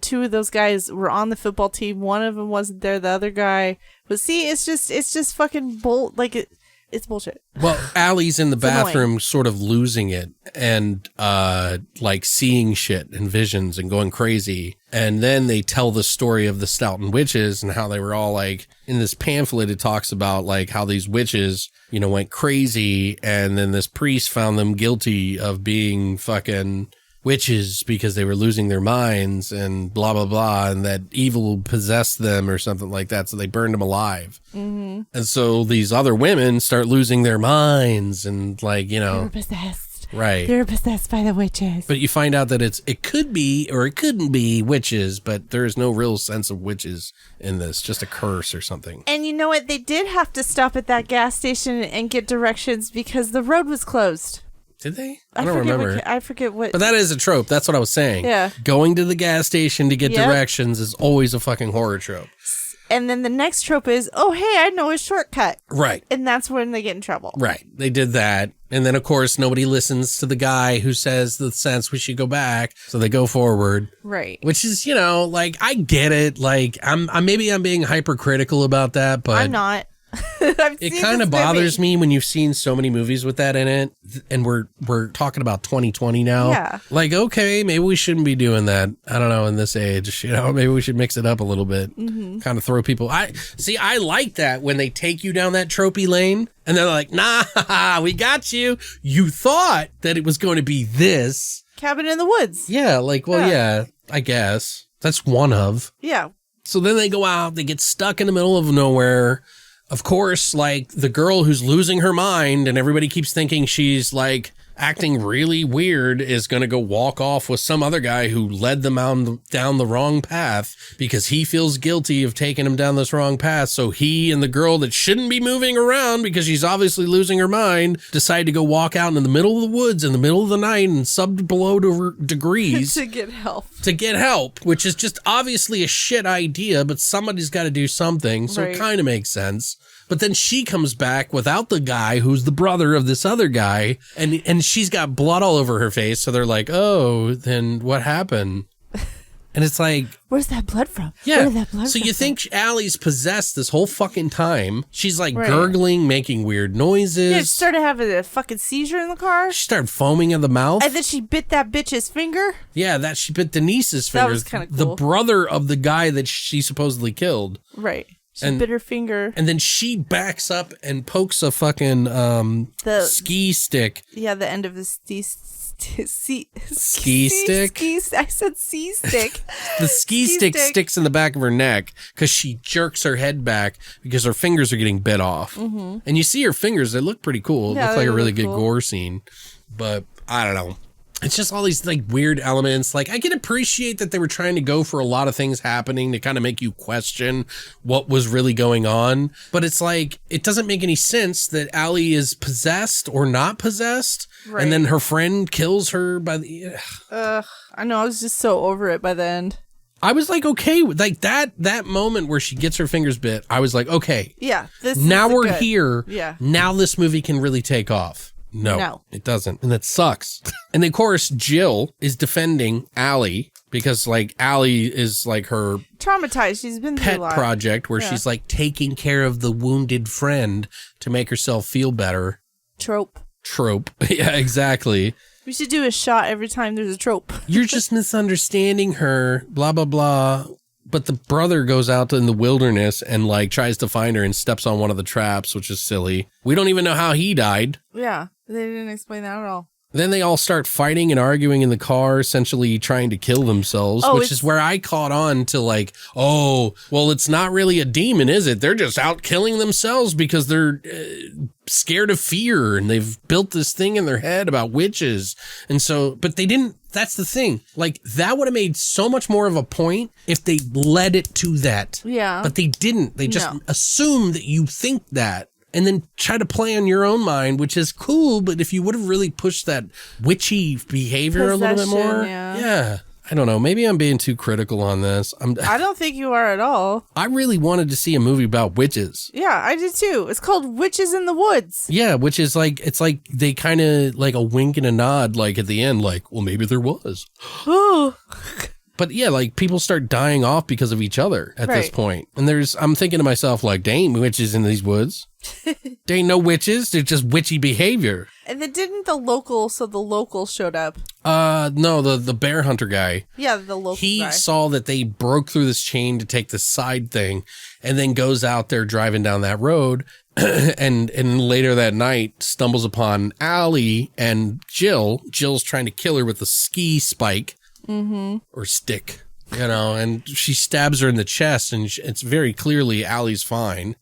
two of those guys were on the football team. One of them wasn't there, the other guy. But see, it's just fucking it's bullshit. Well, Allie's in the bathroom annoying. sort of losing it and like seeing shit and visions and going crazy. And then they tell the story of the Stoughton witches and how they were all like, in this pamphlet, it talks about like how these witches, went crazy. And then this priest found them guilty of being fucking witches because they were losing their minds and blah, blah, blah. And that evil possessed them or something like that. So they burned them alive. Mm-hmm. And so these other women start losing their minds and like, They were possessed. Right. They were possessed by the witches. But you find out that it could be or it couldn't be witches, but there is no real sense of witches in this, just a curse or something. And you know what? They did have to stop at that gas station and get directions because the road was closed. Did they? I don't remember. I forget what. But that is a trope. That's what I was saying. Yeah. Going to the gas station to get directions is always a fucking horror trope. And then the next trope is, oh, hey, I know a shortcut. Right. And that's when they get in trouble. Right. They did that. And then, of course, nobody listens to the guy who says the sense we should go back. So they go forward. Right. Which is, like, I get it. Like, I'm being hypercritical about that, but I'm not. It kind of bothers me when you've seen so many movies with that in it, and we're talking about 2020 now. Yeah. Like, okay, maybe we shouldn't be doing that. I don't know, in this age, maybe we should mix it up a little bit. Mm-hmm. Kind of throw people. I like that when they take you down that tropey lane, and they're like, nah, we got you. You thought that it was going to be this. Cabin in the Woods. Yeah, like, well, yeah, I guess. That's one of. Yeah. So then they go out, they get stuck in the middle of nowhere. Of course, like the girl who's losing her mind and everybody keeps thinking she's like acting really weird is going to go walk off with some other guy who led them down the wrong path because he feels guilty of taking him down this wrong path. So he and the girl that shouldn't be moving around because she's obviously losing her mind decide to go walk out in the middle of the woods in the middle of the night and sub below degrees to get help. To get help, which is just obviously a shit idea, but somebody's got to do something. So It kind of makes sense. But then she comes back without the guy who's the brother of this other guy, and she's got blood all over her face. So they're like, oh, then what happened? And it's like, where's that blood from? Yeah. Where did that blood so come you think Allie's possessed this whole fucking time. She's like Right. gurgling, making weird noises. Yeah, she started having a fucking seizure in the car. She started foaming at the mouth. And then she bit that bitch's finger. Yeah, she bit Denise's That fingers. was kinda cool. The brother of the guy that she supposedly killed. Right. She bit her finger. And then she backs up and pokes a fucking ski stick. Yeah, the end of the ski stick. I said C stick. The ski stick sticks in the back of her neck because she jerks her head back because her fingers are getting bit off. Mm-hmm. And you see her fingers; they look pretty cool. It looks like a really good gore scene. But I don't know. It's just all these like weird elements. Like I can appreciate that they were trying to go for a lot of things happening to kind of make you question what was really going on. But it's like, it doesn't make any sense that Allie is possessed or not possessed. Right. And then her friend kills her by the... I know. I was just so over it by the end. I was like, okay, like that moment where she gets her fingers bit, I was like, okay. Yeah. Now we're here. Yeah. Now this movie can really take off. No, it doesn't. And that sucks. And then, of course, Jill is defending Allie because, like, Allie is, like, her... traumatized. She's been through a lot. Pet project where she's, like, taking care of the wounded friend to make herself feel better. Trope. Yeah, exactly. We should do a shot every time there's a trope. You're just misunderstanding her, blah, blah, blah. But the brother goes out in the wilderness and, like, tries to find her and steps on one of the traps, which is silly. We don't even know how he died. Yeah, they didn't explain that at all. Then they all start fighting and arguing in the car, essentially trying to kill themselves, which is where I caught on to like, oh, well, it's not really a demon, is it? They're just out killing themselves because they're scared of fear and they've built this thing in their head about witches. And so, but they didn't, that's the thing. Like, that would have made so much more of a point if they led it to that. Yeah. But they didn't. They just assume that you think that. And then try to play on your own mind, which is cool. But if you would have really pushed that witchy behavior a little bit more. Yeah. I don't know. Maybe I'm being too critical on this. I don't think you are at all. I really wanted to see a movie about witches. Yeah, I did too. It's called Witches in the Woods. Yeah, which is like, it's like they kind of like a wink and a nod, like at the end, like, well, maybe there was. But yeah, like people start dying off because of each other at this point. And I'm thinking to myself, like, there ain't witches in these woods. There ain't no witches. They're just witchy behavior. And then didn't the local showed up? No, the bear hunter guy. Yeah, the local guy. He saw that they broke through this chain to take the side thing and then goes out there driving down that road and later that night stumbles upon Allie and Jill. Jill's trying to kill her with a ski spike. Mm-hmm. Or stick, you know, and she stabs her in the chest and it's very clearly Allie's fine,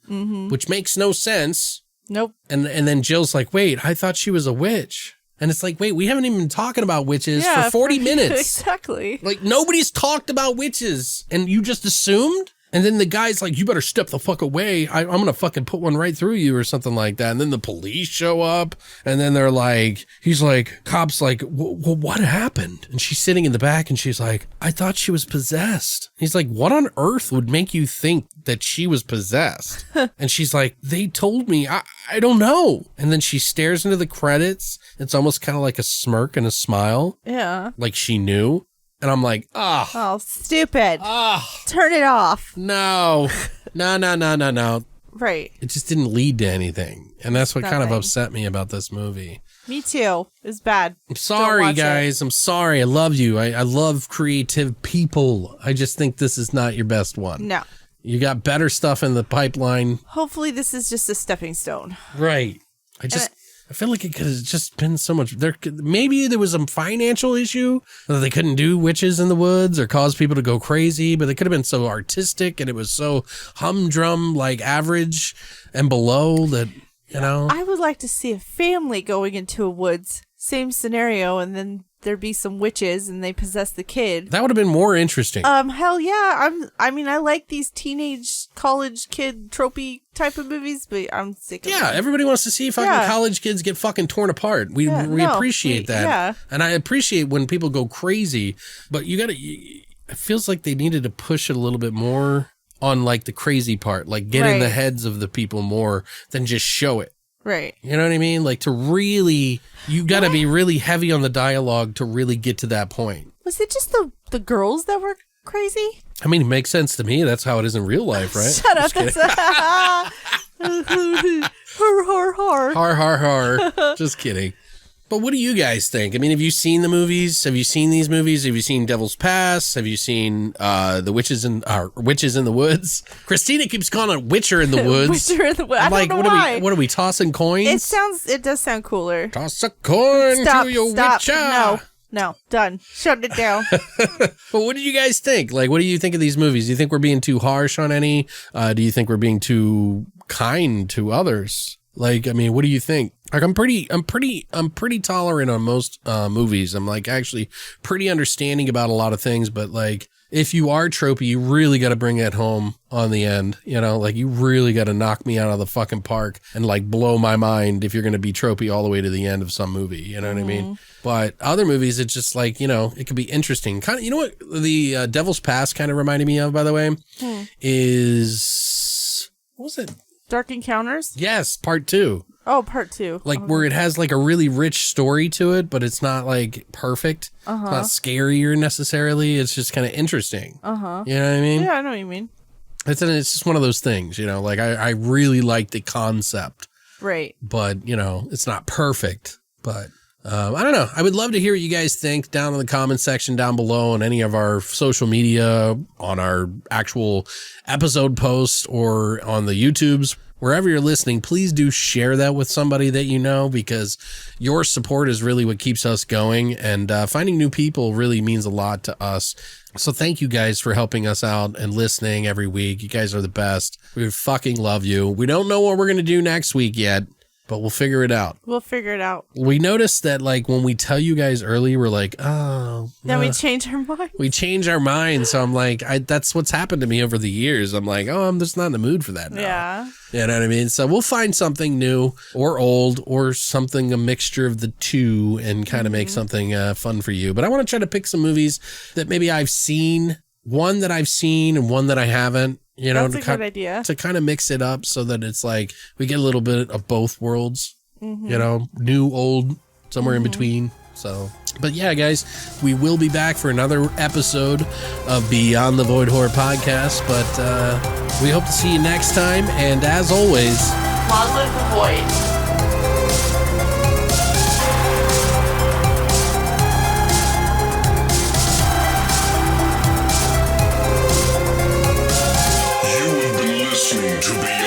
which makes no sense. Nope. And then Jill's like, wait, I thought she was a witch. And it's like, wait, we haven't even been talking about witches for 40 minutes. Exactly. Like nobody's talked about witches and you just assumed? And then the guy's like, you better step the fuck away. I'm going to fucking put one right through you or something like that. And then the police show up and then they're like, he's like, cops like, well, what happened? And she's sitting in the back and she's like, I thought she was possessed. He's like, what on earth would make you think that she was possessed? And she's like, they told me, I don't know. And then she stares into the credits. It's almost kind of like a smirk and a smile. Yeah. Like she knew. And I'm like, oh, stupid. Turn it off. No. Right. It just didn't lead to anything. And that's what kind of upset me about this movie. Me too. It's bad. I'm sorry, guys. I'm sorry. I love you. I love creative people. I just think this is not your best one. No. You got better stuff in the pipeline. Hopefully this is just a stepping stone. Right. I feel like it could have just been so much. Maybe there was some financial issue that they couldn't do witches in the woods or cause people to go crazy, but they could have been so artistic and it was so humdrum, like average and below that, you know. I would like to see a family going into a woods, same scenario, and then there'd be some witches and they possess the kid. That would have been more interesting. Hell yeah. I like these teenage college kid tropey type of movies, but I'm sick of them. Yeah, everybody wants to see fucking college kids get fucking torn apart. We appreciate that. Yeah. And I appreciate when people go crazy, but it feels like they needed to push it a little bit more on like the crazy part, like get in the heads of the people more than just show it. Right. You know what I mean? Like to really, you got to be really heavy on the dialogue to really get to that point. Was it just the girls that were crazy? I mean, it makes sense to me. That's how it is in real life, right? Shut up. Har, har, har. Har, har, har. Just kidding. But what do you guys think? I mean, have you seen the movies? Have you seen these movies? Have you seen Devil's Pass? Have you seen the Witches in the Woods? Christina keeps calling it Witcher in the Woods. Witcher in the Woods. I don't know what why. What are we tossing coins? It does sound cooler. Toss a coin to your Witcher. No, done. Shut it down. But what do you guys think? Like, what do you think of these movies? Do you think we're being too harsh on any? Do you think we're being too kind to others? Like, I mean, what do you think? Like, I'm pretty tolerant on most movies. I'm like actually pretty understanding about a lot of things, but like, if you are tropey, you really got to bring it home on the end, you know, like you really got to knock me out of the fucking park and like blow my mind if you're going to be tropey all the way to the end of some movie, you know what I mean? But other movies, it's just like, you know, it could be interesting. Kind of, you know what the Devil's Pass kind of reminded me of, by the way, is, what was it? Dark Encounters? Yes, part 2. Oh, part 2. Like where it has like a really rich story to it, but it's not like perfect. It's not scarier necessarily. It's just kind of interesting. You know what I mean? Yeah, I know what you mean. It's just one of those things, you know, like I really like the concept. Right. But, you know, it's not perfect. But I don't know. I would love to hear what you guys think down in the comment section down below on any of our social media, on our actual episode posts, or on the YouTubes. Wherever you're listening, please do share that with somebody that you know, because your support is really what keeps us going, and finding new people really means a lot to us. So thank you guys for helping us out and listening every week. You guys are the best. We fucking love you. We don't know what we're going to do next week yet, but we'll figure it out. We'll figure it out. We noticed that, like, when we tell you guys early, we're like, oh. Then we change our mind. We change our mind. So I'm like, that's what's happened to me over the years. I'm like, oh, I'm just not in the mood for that now. Yeah. You know what I mean? So we'll find something new or old or something, a mixture of the two, and kind of make something fun for you. But I want to try to pick some movies that maybe I've seen, one that I've seen and one that I haven't. You know, that's a good idea. To kind of mix it up so that it's like we get a little bit of both worlds, you know, new, old, somewhere in between. So, but yeah, guys, we will be back for another episode of Beyond the Void Horror Podcast. But we hope to see you next time. And as always, Long live the void. You have been listening to Beyond